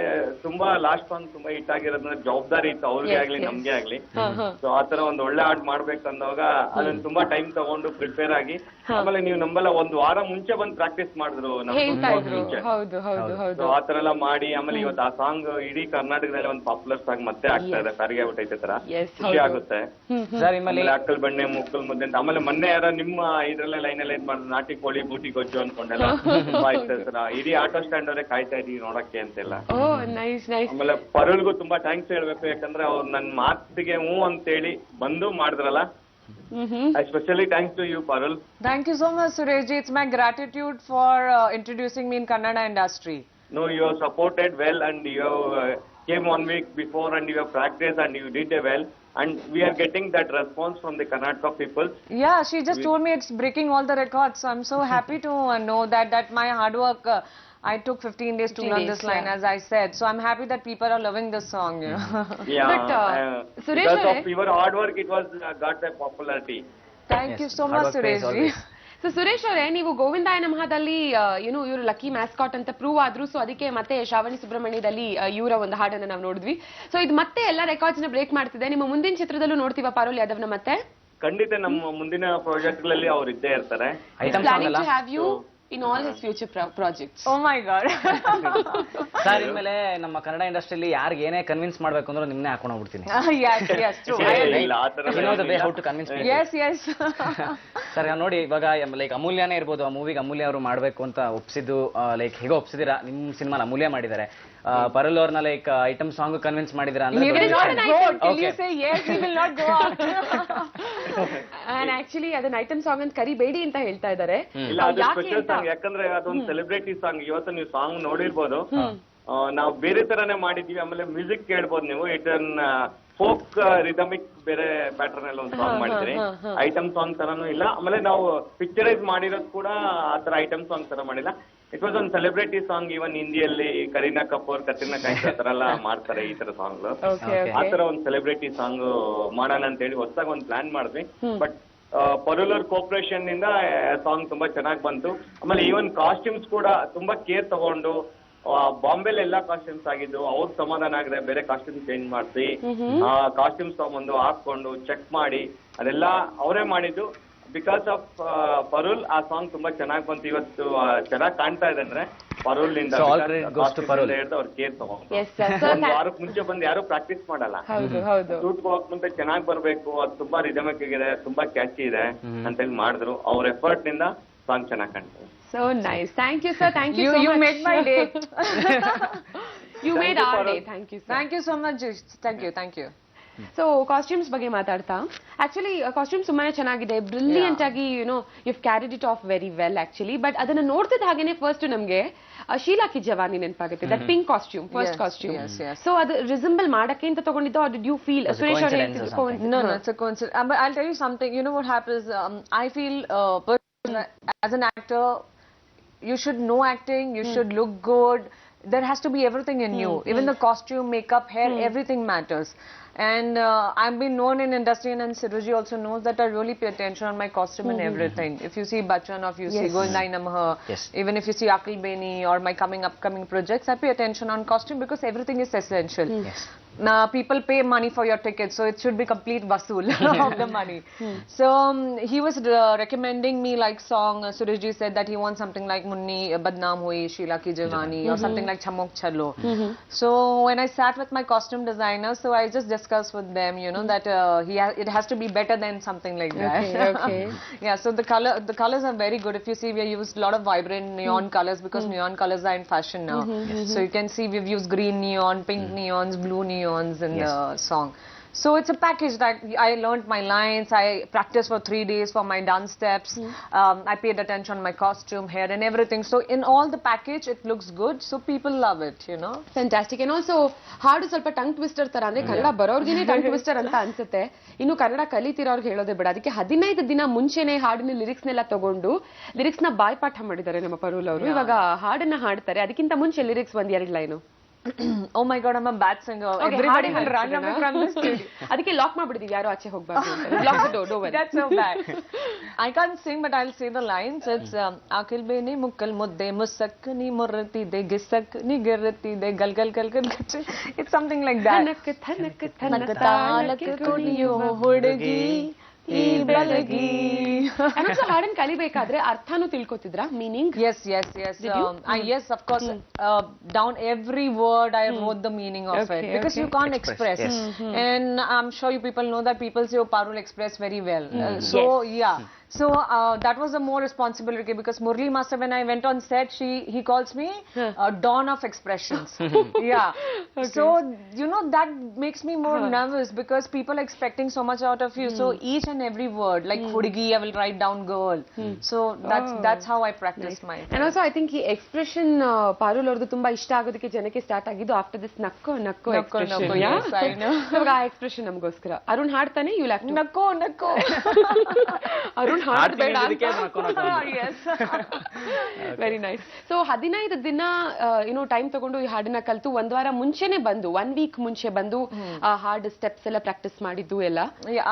ತುಂಬಾ ಲಾಸ್ಟ್ ಸಾಂಗ್ ತುಂಬಾ ಹಿಟ್ ಆಗಿರೋದ್ರಿಂದ ಜವಾಬ್ದಾರಿ ಇತ್ತು ಅವ್ರಿಗೆ ಆಗ್ಲಿ ನಮ್ಗೆ ಆಗ್ಲಿ. ಸೊ ಆತರ ಒಂದ್ ಒಳ್ಳೆ ಹಾಡ್ ಮಾಡ್ಬೇಕಂದಾಗ ಅದನ್ನ ತುಂಬಾ ಟೈಮ್ ತಗೊಂಡು ಪ್ರಿಪೇರ್ ಆಗಿ ಆಮೇಲೆ ನೀವು ನಂಬಲ್ಲ, ಒಂದ್ ವಾರ ಮುಂಚೆ ಬಂದು ಪ್ರಾಕ್ಟೀಸ್ ಮಾಡಿದ್ರು ಹೇಳ್ತಾ ಇದ್ರು. ಹೌದು ಹೌದು ಹೌದು. ಆತರ ಎಲ್ಲ ಮಾಡಿ ಆಮೇಲೆ ಇವತ್ತು ಆ ಸಾಂಗ್ ಇಡೀ ಕರ್ನಾಟಕದಲ್ಲಿ ಒಂದು ಪಾಪ್ಯುಲರ್ ಸಾಂಗ್ ಮತ್ತೆ ಆಗ್ತಾ ಇದೆ, ಸಾರಿಗೆ ಆಗ್ಬಿಟ್ಟೈತೆ ತರ ಖುಷಿ ಆಗುತ್ತೆ. ಸರ್ ನಿಮ್ಮಲ್ಲಿ ಅಕ್ಕಲ್ ಬೆಣ್ಣೆ ಮುಕ್ಕಲ್ ಮುದ್ದೆ ಅಂತ. ಆಮೇಲೆ ಮೊನ್ನೆ ಯಾರ ನಿಮ್ಮ ಇದ್ರಲ್ಲೇ ಲೈನ್ ಎಲ್ಲ ಇದ್ ಮಾಡಿದ್ರು, ನಾಟಿ ಕೋಳಿ ಬೂಟಿ ಗೊಜ್ಜು ಅನ್ಕೊಂಡೆಲ್ಲ ತುಂಬಾ ಇಷ್ಟ ಸರ್. ಇಡೀ ಆಟೋ ಸ್ಟ್ಯಾಂಡ್ ಅವರೇ ಕಾಯ್ತಾ ಇದೀವಿ ನೋಡಕ್ಕೆ ಅಂತೆಲ್ಲ. ಆಮೇಲೆ ಪರುಲ್ಗೂ ತುಂಬಾ ಥ್ಯಾಂಕ್ಸ್ ಹೇಳ್ಬೇಕು, ಯಾಕಂದ್ರೆ ಅವ್ರು ನನ್ ಮಾತಿಗೆ ಹ್ಞೂ ಅಂತೇಳಿ ಬಂದು ಮಾಡಿದ್ರಲ್ಲ. Especially thanks to you, Parul. Thank you so much, Sureshji. It's my gratitude for introducing me in Kannada industry. No, you have supported well, and you have came 1 week before and you have practiced and you did well. And we are getting that response from the Karnataka people. Yeah, she just told me it's breaking all the records. So I'm so happy to know that my hard work. I took 15 days to learn this line, as I said. So I'm happy that people are loving this song, you know. Yeah, But, Suresh, because of your hard work, it was got a popularity. Thank you so much, Sureshji. So Suresh ಅವರೇ, ನೀವು ಗೋವಿಂದಾಯ ನಮಃದಲ್ಲಿ ಇವರು lucky mascot ಅಂತ prove ಆದ್ರು. So ಅದಕ್ಕೆ ಮತ್ತೆ ಶ್ರಾವಣಿ ಸುಬ್ರಹ್ಮಣ್ಯದಲ್ಲಿ ಇವರ ಒಂದು ಹಾಡನ್ನ ನಾವು ನೋಡಿದ್ವಿ. ಸೊ ಇದು ಮತ್ತೆ ಎಲ್ಲ ರೆಕಾರ್ಡ್ಸ್ ನ ಬ್ರೇಕ್ ಮಾಡ್ತಿದೆ. ನಿಮ್ಮ ಮುಂದಿನ ಚಿತ್ರದಲ್ಲೂ ನೋಡ್ತೀವ ಪಾರುಲ್ ಯಾದವ್ನ ಮತ್ತೆ? ಖಂಡಿತ ನಮ್ಮ ಮುಂದಿನ ಪ್ರಾಜೆಕ್ಟ್ ಗಳಲ್ಲಿ ಅವ್ರು ಇದ್ದೇ ಇರ್ತಾರೆ. Planning to have you in all his future projects. Oh my God. Sir ಇನ್ಮೇಲೆ ನಮ್ಮ ಕನ್ನಡ ಇಂಡಸ್ಟ್ರಿಯಲ್ಲಿ ಯಾರಿಗೆ ಏನೇ ಕನ್ವಿನ್ಸ್ ಮಾಡ್ಬೇಕು ಅಂದ್ರೆ ನಿಮ್ನೆ ಹಾಕೊಂಡು ಹೋಗ್ಬಿಡ್ತೀನಿ. Yes, true. ಇಲ್ಲ ಆ ತರ You know the way how to convince people. Yes. Sir ನೋಡಿ ಇವಾಗ ಲೈಕ್ ಅಮೂಲ್ಯನೇ ಇರ್ಬೋದು, ಆ ಮೂವಿಗೆ ಅಮೂಲ್ಯ ಅವರು ಮಾಡ್ಬೇಕು ಅಂತ ಒಪ್ಸಿದ್ದು, ಲೈಕ್ ಹೇಗೋ ಒಪ್ಸಿದಿರಾ, ನಿಮ್ ಸಿನಿಮಾ ಅಮೂಲ್ಯ ಮಾಡಿದ್ದಾರೆ. ಪರುಲ್ ಅವ್ರನ್ನ ಲೈಕ್ ಐಟಮ್ ಸಾಂಗ್ ಕನ್ವಿನ್ಸ್ ಮಾಡಿದಿರಾ ಅಂದ್ರೆ ಆಕ್ಚುಲಿ ಅದನ್ನ ಐಟಮ್ ಸಾಂಗ್ ಅಂತ ಕರಿಬೇಡಿ ಅಂತ ಹೇಳ್ತಾ ಇದ್ದಾರೆ. ಇಲ್ಲ, ಅದು ಸ್ಪೆಷಲ್ ಸಾಂಗ್, ಯಾಕಂದ್ರೆ ಅದೊಂದು ಸೆಲೆಬ್ರಿಟಿ ಸಾಂಗ್. ಇವತ್ತು ನೀವು ಸಾಂಗ್ ನೋಡಿರ್ಬೋದು, ನಾವು ಬೇರೆ ತರನೇ ಮಾಡಿದ್ವಿ. ಆಮೇಲೆ ಮ್ಯೂಸಿಕ್ ಕೇಳ್ಬೋದು ನೀವು, ಇಟ್ ಅನ್ ಫೋಕ್ ರಿದಮಿಕ್ ಬೇರೆ ಪ್ಯಾಟರ್ನ್ ಎಲ್ಲ ಒಂದು ಸಾಂಗ್ ಮಾಡಿದ್ರಿ. ಐಟಮ್ ಸಾಂಗ್ ತರನು ಇಲ್ಲ. ಆಮೇಲೆ ನಾವು ಪಿಕ್ಚರೈಸ್ ಮಾಡಿರೋದು ಕೂಡ ಆತರ ಐಟಮ್ ಸಾಂಗ್ ತರ ಮಾಡಿಲ್ಲ. ಇಟ್ ವಾಸ್ ಒಂದು ಸೆಲೆಬ್ರಿಟಿ ಸಾಂಗ್. ಇವನ್ ಹಿಂದಿಯಲ್ಲಿ ಕರೀನಾ ಕಪೂರ್, ಕತ್ರಿನಾ ಕೈಫ್ ಆ ತರ ಎಲ್ಲ ಮಾಡ್ತಾರೆ ಈ ತರ ಸಾಂಗ್. ಆತರ ಒಂದು ಸೆಲೆಬ್ರಿಟಿ ಸಾಂಗ್ ಮಾಡೋಣ ಅಂತ ಹೇಳಿ ಹೊಸದಾಗಿ ಒಂದು ಪ್ಲಾನ್ ಮಾಡಿದ್ವಿ. ಬಟ್ ಪರುಲರ್ ಕೋಪರೇಷನ್ ಇಂದ ಸಾಂಗ್ ತುಂಬಾ ಚೆನ್ನಾಗಿ ಬಂತು. ಆಮೇಲೆ ಈವನ್ ಕಾಸ್ಟ್ಯೂಮ್ಸ್ ಕೂಡ ತುಂಬಾ ಕೇರ್ ತಗೊಂಡು, ಬಾಂಬೆಲಿ ಎಲ್ಲಾ ಕಾಸ್ಟ್ಯೂಮ್ಸ್ ಆಗಿದ್ದು, ಅವ್ರ ಸಮಾಧಾನ ಆಗಿದೆ, ಬೇರೆ ಕಾಸ್ಟ್ಯೂಮ್ ಚೇಂಜ್ ಮಾಡಿಸಿ ಕಾಸ್ಟ್ಯೂಮ್ಸ್ ತಗೊಂಡು ಹಾಕೊಂಡು ಚೆಕ್ ಮಾಡಿ ಅದೆಲ್ಲ ಅವರೇ ಮಾಡಿದ್ದು. ಬಿಕಾಸ್ ಆಫ್ ಪರುಲ್ ಆ ಸಾಂಗ್ ತುಂಬಾ ಚೆನ್ನಾಗಿ ಬಂತು. ಇವತ್ತು ಚೆನ್ನಾಗಿ ಕಾಣ್ತಾ ಇದೆ ಅಂದ್ರೆ ಪರುಲ್ ನಿಂದ ಅವ್ರ ಕೇರ್ ತಗೊಂಡು. ಒಂದ್ ವಾರಕ್ಕೆ ಮುಂಚೆ ಬಂದು ಯಾರು ಪ್ರಾಕ್ಟೀಸ್ ಮಾಡಲ್ಲ, ಶೂಟ್ ಹೋಗಕ್ ಮುಂದೆ ಚೆನ್ನಾಗಿ ಬರ್ಬೇಕು, ಅದು ತುಂಬಾ ರಿದಮಿಕ್ ಇದೆ, ತುಂಬಾ ಕ್ಯಾಚಿ ಇದೆ ಅಂತೇಳಿ ಮಾಡಿದ್ರು. ಅವ್ರ ಎಫರ್ಟ್ ನಿಂದ ಸಾಂಗ್ ಚೆನ್ನಾಗಿ ಕಾಣ್ತದೆ. So nice. Thank you, sir. Thank you so much. You made my day. You made our day. Thank you, sir. Thank you so much. Thank you. So costumes ಬಗ್ಗೆ ಮಾತಾಡ್ತಾ, actually costume ತುಂಬಾನೇ ಚೆನ್ನಾಗಿದೆ, brilliant ಆಗಿ you've carried it off very well actually. But ಅದನ್ನ ನೋಡ್ತಿದ್ದ ಹಾಗೇನೆ first ನಮ್ಗೆ ಶೀಲಾ ಕಿ ಜವಾನಿ ನೆನಪಾಗುತ್ತೆ, that pink costume, first costume. So ಅದು ರಿಸೆಂಬಲ್ ಮಾಡಕ್ಕೆ ಅಂತ ತಗೊಂಡಿದ್ದು, or did you feel Suresh ಅವರೇ? No, it's a coincidence. But I'll tell you something. You know what happens? I feel as an actor, you should know acting, you should look good. There has to be everything in you. Even the costume, makeup, hair, everything matters. And I've been known in industry, and Siruji also knows that I really pay attention on my costume and everything. If you see Bachchan, or if you see Govindai Namah, even if you see Akil Beni or my upcoming projects, I pay attention on costume because everything is essential. People pay money for your tickets, so it should be complete vasool of the money. So he was recommending me like song. Suresh ji said that he wants something like Munni Badnaam Hui, Sheila Ki Jawani, or something like Chamok Chalo. So when I sat with my costume designer, so I just discussed with them, that it has to be better than something like that. Okay. Yeah, so the colors are very good. If you see, we have used a lot of vibrant neon colors because neon colors are in fashion now. So you can see we've used green neon, pink neons, blue neons in the song. So it's a package that I learned my lines, I practiced for 3 days for my dance steps, I paid attention on my costume, hair and everything. So in all the package it looks good, so people love it, Fantastic. And also ಹಾಡು ಸ್ವಲ್ಪ tongue twister ತರ, ಅಂದ್ರೆ Kannada ಬರೋರ್ಗೇನೆ tongue twister ಅಂತ ಅನ್ಸುತ್ತೆ, ಇನ್ನು ಕನ್ನಡ ಕಲಿತಿರೋರ್ಗೆ ಹೇಳೋದೇ ಬೇಡ. ಅದಕ್ಕೆ 15 ದಿನ ಮುಂಚೆನೆ ಹಾಡಿನ ಲಿರಿಕ್ಸ್ನೆಲ್ಲ ತಗೊಂಡು ಲಿರಿಕ್ಸ್ ನ ಬಾಯ್ಪಾಠ ಮಾಡಿದ್ದಾರೆ ನಮ್ಮ ಪರುಲ್ ಅವರು. ಇವಾಗ ಹಾಡನ್ನ ಹಾಡ್ತಾರೆ, ಅದಕ್ಕಿಂತ ಮುಂಚೆ lyrics 1-2 line. Oh my God, I'm a bad singer. Everybody will run away from this studio. ಅದಕ್ಕೆ ಲಾಕ್ ಮಾಡ್ಬಿಡಿದೀವಿ, ಯಾರು ಆಚೆ ಹೋಗ್ಬಾರ್ದು ಅಂತ. Lock the door, don't worry. That's so bad. I can't sing, but I'll say the lines. It's Akil Beni mukkal mudde musak ni murti de gisak ni girti de gal gal gal gal. It's something like that. Thanak thanak thanak talak kuniyo hudgi ಈ ಬೆಳಗಿ. ಹಾಡನ್ ಕಲಿಬೇಕಾದ್ರೆ ಅರ್ಥನೂ ತಿಳ್ಕೊತಿದ್ರಾ, meaning? Yes. Yes, of course. Down every word I wrote the meaning of it, because you can't express. And I'm sure you people know that people say, oh, Parul express very well. So yeah. So that was a more responsibility, because Murli Master, when I went on set, he calls me Dawn of Expressions. Yeah. So that makes me more nervous, because people are expecting so much out of you. So each and every word, like Hudigi, I will write down girl. So that's how I practice my. And also I think ಈ expression Parul ಅವ್ರದ್ದು ತುಂಬಾ ಇಷ್ಟ ಆಗೋದಕ್ಕೆ ಜನಕ್ಕೆ start ಆಗಿದ್ದು after this ನಕ್ಕೋ expression. Yes, I know. ಇವಾಗ ಆ ಎಕ್ಸ್ಪ್ರೆಷನ್ ನಮಗೋಸ್ಕರ ಅರುಣ್ ಹಾಡ್ತಾನೆ, ಯು ಲ್ಯಾಕ್ ನಕ್ಕೋ ಅರುಣ್ ಹಾಡ್ಬೇಡ. Very nice. ಸೊ 15 ದಿನ ಟೈಮ್ ತಗೊಂಡು ಈ ಹಾಡನ್ನ ಕಲ್ತು 1 ವಾರ ಮುಂಚೆನೆ ಬಂದು 1 ವೀಕ್ ಮುಂಚೆ ಬಂದು ಆ ಹಾಡ್ ಸ್ಟೆಪ್ಸ್ ಎಲ್ಲ ಪ್ರಾಕ್ಟೀಸ್ ಮಾಡಿದ್ದು ಎಲ್ಲ.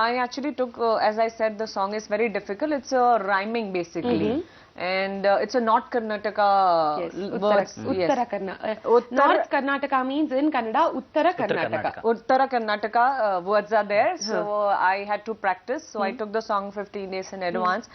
I actually took, as I said, the song is very difficult. It's a rhyming basically. And it's a North Karnataka words. Uttara Karnataka. North Karnataka means in Kannada Uttara Karnataka. Uttara Karnataka words are there. So I had to practice. So I took the song 15 days in advance.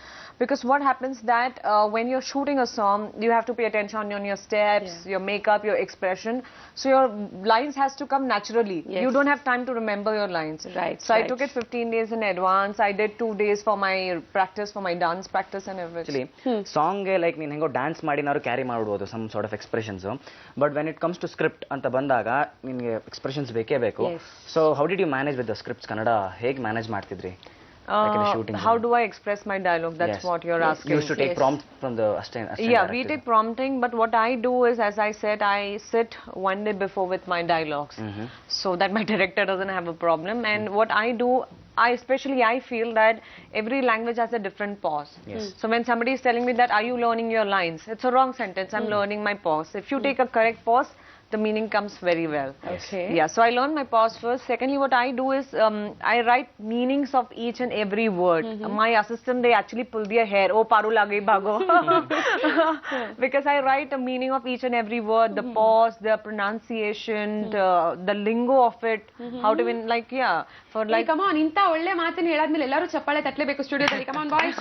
Because what happens that when you're shooting a song, you have to pay attention on your steps, your makeup, your expression. So your lines has to come naturally. You don't have time to remember your lines. Right. So I took it 15 days in advance. I did 2 days for my practice, for my dance practice and everything. ಸಾಂಗ್ಗೆ like ನೀನು ಹೆಂಗೋ dance ಮಾಡಿನಾರು carry ಮಾಡ್ಬೋದು some sort of expressions. But when it comes to script ಅಂತ ಬಂದಾಗ ನಿನಗೆ expressions ಬೇಕೇ ಬೇಕು. So how did you manage with the scripts? Kannada ಹೇಗೆ ಮ್ಯಾನೇಜ್ ಮಾಡ್ತಿದ್ರಿ? How do I express my dialogue? That's what you're asking. You used to take prompt from the assistant Yeah, we take prompting, but what I do is, as I said, I sit 1 day before with my dialogues, so that my director doesn't have a problem. And what I do, I feel that every language has a different pause. So when somebody is telling me that, are you learning your lines? It's a wrong sentence. I'm learning my pause. If you take a correct pause, the meaning comes very well. Okay. Yeah, so I learn my pause first. Secondly, what I do is I write meanings of each and every word. My assistant, they actually pull their hair. Oh, Parul age bhago. Because I write a meaning of each and every word, the pause, the pronunciation, the lingo of it, how to win, like, yeah, for like. Come on, ಇಂತ ಒಳ್ಳೆ ಮಾತನ್ನ ಹೇಳಾದ್ಮೇಲೆ ಎಲ್ಲರೂ ಚಪ್ಪಾಳೆ ತಟ್ಟಲೇಬೇಕು ಸ್ಟುಡಿಯೋದಲ್ಲಿ. Come on, boys.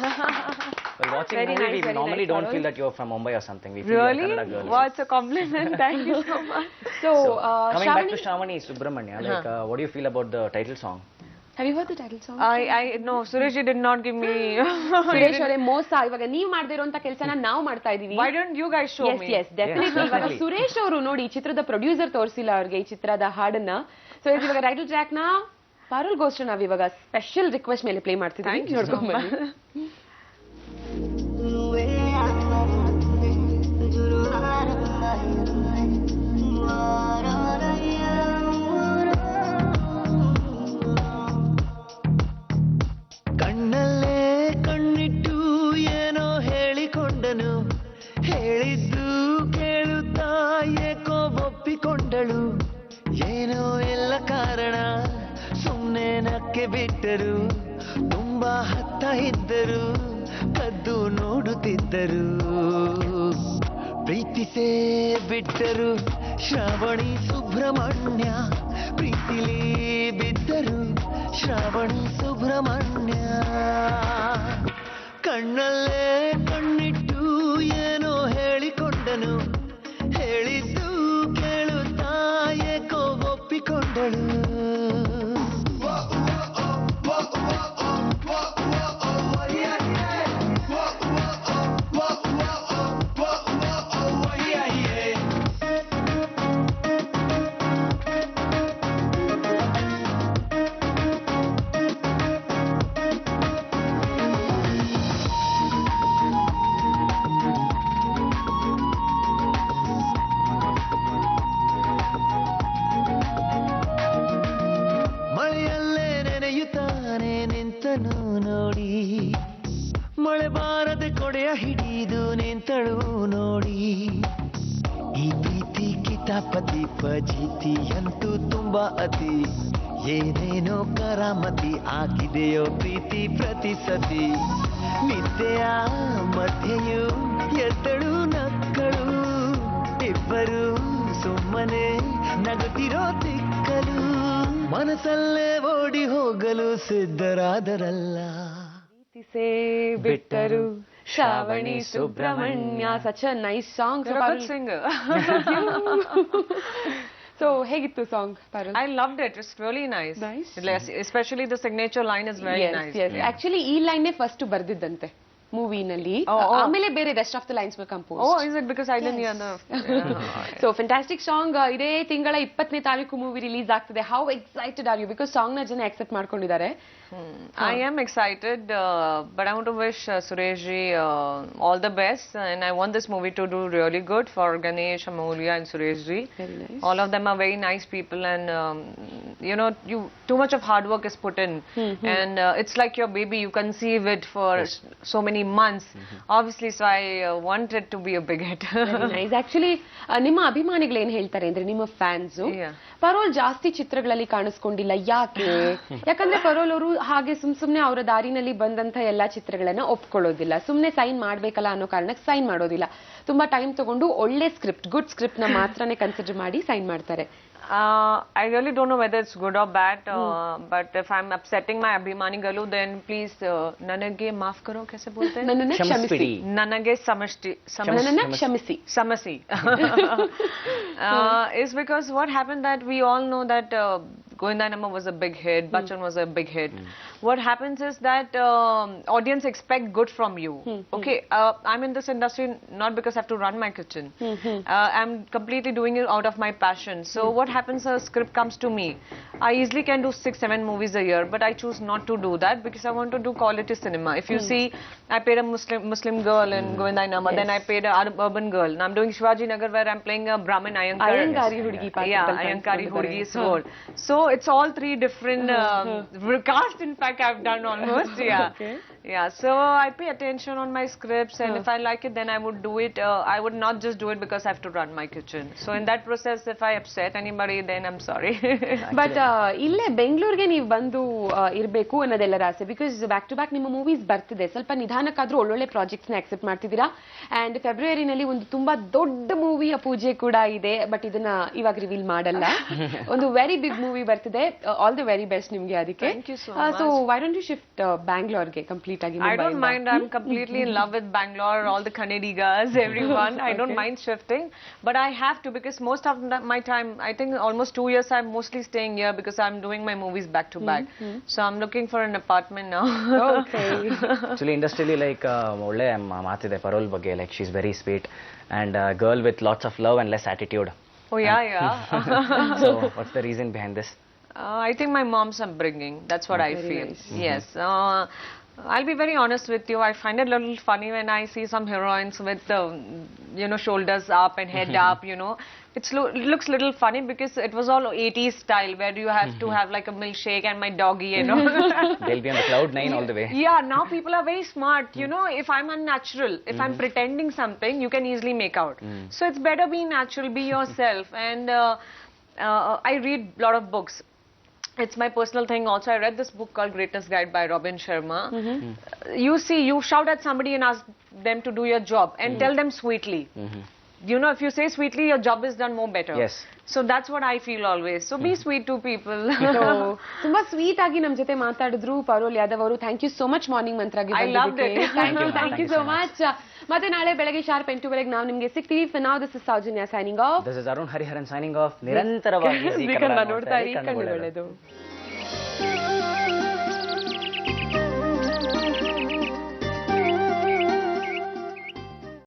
Well, watching movie, we normally don't feel that you're from Mumbai or something. We feel Really? you're Kannada girls. Wow, it's a compliment. Thank you so much. So, coming back to Shravani Subramanya, like, what do you feel about the title song? have you heard the title song? No, Suresh, you did not give me. Suresh ಅವರೇ, ಮೋಸ. ಇವಾಗ ನೀವ್ ಮಾಡದೇ ಇರುವಂತ ಕೆಲಸನ ನಾವು ಮಾಡ್ತಾ ಇದೀವಿ. Why don't you guys show me? Yes, definitely. ಇವಾಗ ಸುರೇಶ್ ಅವರು ನೋಡಿ, ಈ ಚಿತ್ರದ ಪ್ರೊಡ್ಯೂಸರ್ ತೋರಿಸಿಲ್ಲ ಅವ್ರಿಗೆ ಈ ಚಿತ್ರದ ಹಾಡನ್ನ. ಸೊ ಇವಾಗ ಟೈಟಲ್ ಟ್ರ್ಯಾಕ್ ನ ಪಾರುಲ್ ಗೋಸ್ಕರ ನಾವ್ ಇವಾಗ ಸ್ಪೆಷಲ್ ರಿಕ್ವೆಸ್ಟ್ ಮೇಲೆ ಪ್ಲೇ ಮಾಡ್ತಿದ್ದೀವಿ. ನೋಡ್ಕೊಂಡ್ ಬನ್ನಿ. ಕಣ್ಣಲ್ಲೇ ಕಣ್ಣಿಟ್ಟು ಏನೋ ಹೇಳಿಕೊಂಡನು, ಹೇಳಿದ್ದು ಕೇಳುತ್ತಾ ಏಕೋ ಒಪ್ಪಿಕೊಂಡಳು. ಏನೋ ಎಲ್ಲ ಕಾರಣ ಸುಮ್ಮನೆ ನಕ್ಕೆ ಬಿಟ್ಟರು, ತುಂಬಾ ಹತ್ತ ಇದ್ದರು, ಕದ್ದು ನೋಡುತ್ತಿದ್ದರು. ಪ್ರೀತಿಸೇ ಬಿಟ್ಟರು ಶ್ರಾವಣಿ ಸುಬ್ರಹ್ಮಣ್ಯ, ಪ್ರೀತಿಲಿ ಬಿದ್ದರು ಶ್ರಾವಣಿ ಸುಬ್ರಹ್ಮಣ್ಯ. ಕಣ್ಣಲ್ಲೇ ಕಣ್ಣಿಟ್ಟು ಏನೋ ಹೇಳಿಕೊಂಡನು, ಹೇಳಿದ್ದು ಕೇಳುತ್ತಾ ಏಕೋ ಒಪ್ಪಿಕೊಂಡಳು. ನೋಡಿ ಮಳೆ ಬಾರದೆ ಕೊಡೆಯ ಹಿಡಿದು ನಿಂತಳು ನೋಡಿ. ಈ ಪ್ರೀತಿ ಕಿತಾಪತಿ ಫಜೀತಿ ಅಂತೂ ತುಂಬಾ ಅತಿ, ಏನೇನೋ ಕರಾಮತಿ ಆಗಿದೆಯೋ ಪ್ರೀತಿ ಪ್ರತಿ ಸತಿ. ನಿದ್ದೆಯ ಮಧ್ಯೆಯೂ ಎದ್ದಳು ನಕ್ಕಳು, ಇಬ್ಬರು ಸುಮ್ಮನೆ ನಗುತ್ತಿರೋ ತಿಕ್ಕಲು. ಮನಸ್ಸಲ್ಲೇ ಓಡಿ ಹೋಗಲು ಸಿದ್ಧರಾದರಲ್ಲ. ಪ್ರೀತಿಸೇ ಬಿಟ್ಟರು Shravani Subramanya. Such a nice song. You're a good singer. So ಹೇಗಿತ್ತು song Parul? I loved it. It's really nice. Nice. Especially the signature line is very nice. Actually ಈ ಲೈನ್ ಫಸ್ಟ್ ಬರ್ದಿದ್ದಂತೆ ಮೂವಿನಲ್ಲಿ, ಆಮೇಲೆ ಬೇರೆ rest of the lines were compose. Oh, is it because I didn't hear the... so fantastic song. ಇದೇ ತಿಂಗಳ 20ನೇ ತಾರೀಕು movie release ಆಗ್ತದೆ. How excited are you? Because song ನ ಜನ ಅಕ್ಸೆಪ್ಟ್ ಮಾಡ್ಕೊಂಡಿದ್ದಾರೆ. I am excited, but I want to wish Suresh ji all the best, and I want this movie to do really good for Ganesh, Amolya, and Suresh ji. Very nice. All of them are very nice people, and you know, too much of hard work is put in, and it's like your baby. You conceive it for so many months, obviously. So I want it to be a big hit. Nice. Actually ನಿಮ್ಮ ಅಭಿಮಾನಿಗಳು ಏನ್ ಹೇಳ್ತಾರೆ ಅಂದ್ರೆ, ನಿಮ್ಮ fans parole ಜಾಸ್ತಿ ಚಿತ್ರಗಳಲ್ಲಿ ಕಾಣಿಸ್ಕೊಂಡಿಲ್ಲ, ಯಾಕೆ? ಯಾಕಂದ್ರೆ ಪರೋಲ್ ಅವರು ಹಾಗೆ ಸುಮ್ನೆ ಅವರ ದಾರಿನಲ್ಲಿ ಬಂದಂತ ಎಲ್ಲಾ ಚಿತ್ರಗಳನ್ನ ಒಪ್ಕೊಳ್ಳೋದಿಲ್ಲ, ಸುಮ್ನೆ ಸೈನ್ ಮಾಡ್ಬೇಕಲ್ಲ ಅನ್ನೋ ಕಾರಣಕ್ಕೆ ಸೈನ್ ಮಾಡೋದಿಲ್ಲ. ತುಂಬಾ ಟೈಮ್ ತಗೊಂಡು ಒಳ್ಳೆ ಸ್ಕ್ರಿಪ್ಟ್, ಗುಡ್ ಸ್ಕ್ರಿಪ್ಟ್ ನ ಮಾತ್ರನೇ ಕನ್ಸಿಡರ್ ಮಾಡಿ ಸೈನ್ ಮಾಡ್ತಾರೆ. I really don't know whether it's good or bad, but if I'm upsetting my Abhimani Galu, then please nanage maaf karo. Kaise bolte hain? ನನ್ನನ್ನ ಕ್ಷಮಿಸಿ. Nanage ನನ್ನನ್ನ ಕ್ಷಮಿಸಿ. Samasi. Is because what happened that we all know that Govindanamma was a big hit, Bachchan was a big hit. What happens is that audience expect good from you. Okay, I'm in this industry not because I have to run my kitchen. I'm completely doing it out of my passion. So what happens, a script comes to me. I easily can do 6-7 movies a year, but I choose not to do that because I want to do quality cinema. If you see, I played a Muslim girl in Govindanamma, then I played an urban girl. Now I'm doing Shivaji Nagar where I'm playing a Brahmin Ayankari Hudgi. Yeah, Ayankari Hudgi's role. So it's all three different casts, in fact, I've done almost. Yeah. Yeah, so I pay attention on my scripts, and if I like it, then I would do it. I would not just do it because I have to run my kitchen. So in that process, if I upset anybody, then I'm sorry. But ಇಲ್ಲೇ ಬೆಂಗಳೂರಿಗೆ ನೀವು ಬಂದು ಇರಬೇಕು ಅನ್ನೋದೆಲ್ಲರ ಆಸೆ. Because back to back ನಿಮ್ಮ movies ಬರ್ತಿದೆ, ಸ್ವಲ್ಪ ನಿಧಾನಕ್ಕಾದ್ರೂ ಒಳ್ಳೊಳ್ಳೆ ಪ್ರಾಜೆಕ್ಟ್ಸ್ ನ ಅಕ್ಸೆಪ್ಟ್ ಮಾಡ್ತಿದ್ದೀರಾ. ಅಂಡ್ ಫೆಬ್ರವರಿನಲ್ಲಿ ಒಂದು ತುಂಬಾ ದೊಡ್ಡ ಮೂವಿಯ ಪೂಜೆ ಕೂಡ ಇದೆ, ಬಟ್ ಇದನ್ನ ಇವಾಗ ರಿವೀಲ್ ಮಾಡಲ್ಲ. ಒಂದು ವೆರಿ ಬಿಗ್ ಮೂವಿ ಬರ್ತಿದೆ. ಆಲ್ ದಿ ವೆರಿ ಬೆಸ್ಟ್ ನಿಮ್ಗೆ ಅದಕ್ಕೆ. Thank you so much. So why don't you shift ಬ್ಯಾಂಗ್ಳೂರ್ಗೆ ಕಂಪ್ಲೀಟ್ ಆಗಿ? I don't mind. I'm completely in love with Bangalore, all the Kannadigas, everyone. I don't mind shifting, but I have to because most of my time, I think almost 2 years, I'm mostly staying here because I'm doing my movies back to back. So I'm looking for an apartment now. Okay. Actually ಇಂಡಸ್ಟ್ರಿಲಿ like ಒಳ್ಳೆ ಮಾತಿದೆ ಪರೋಲ್ ಬಗ್ಗೆ. Like she is very sweet and girl with lots of love and less attitude. Oh yeah. So what's the reason behind this? I think my mom's upbringing. That's what I feel. Nice. Yes. I'll be very honest with you. I find it a little funny when I see some heroines with the, shoulders up and head up. It looks a little funny because it was all 80s style where you have to have like a milkshake and my doggy. They'll be on the cloud 9 all the way. Yeah. Now people are very smart. If I'm unnatural, if I'm pretending something, you can easily make out. So it's better be natural, be yourself. And I read a lot of books. It's my personal thing also. I read this book called Greatness Guide by Robin Sharma. You shout at somebody and ask them to do your job and tell them sweetly. If you say sweetly, your job is done more better. Yes. So that's what I feel always. So be sweet to people. ತುಂಬಾ sweet ಆಗಿ ನಮ್ ಜೊತೆ ಮಾತಾಡಿದ್ರು ಪರೋಲ್ ಯಾದವ್ ಅವರು. Thank you so much morning ಮಂತ್ರಾಗಿ. I loved it. Thank you so much. ಮತ್ತೆ ನಾಳೆ ಬೆಳಗ್ಗೆ ಶಾರ್ಪ್ 8 ಬೆಳಗ್ಗೆ ನಾವು ನಿಮ್ಗೆ ಸಿಗ್ತೀವಿ. For now, this is Soujanya signing off. This is Arun Hariharan signing off. ನಿರಂತರವಾಗಿ ನೋಡ್ತಾ ಇರಿ, ಕಣ್ಣು ಒಳ್ಳೆದು.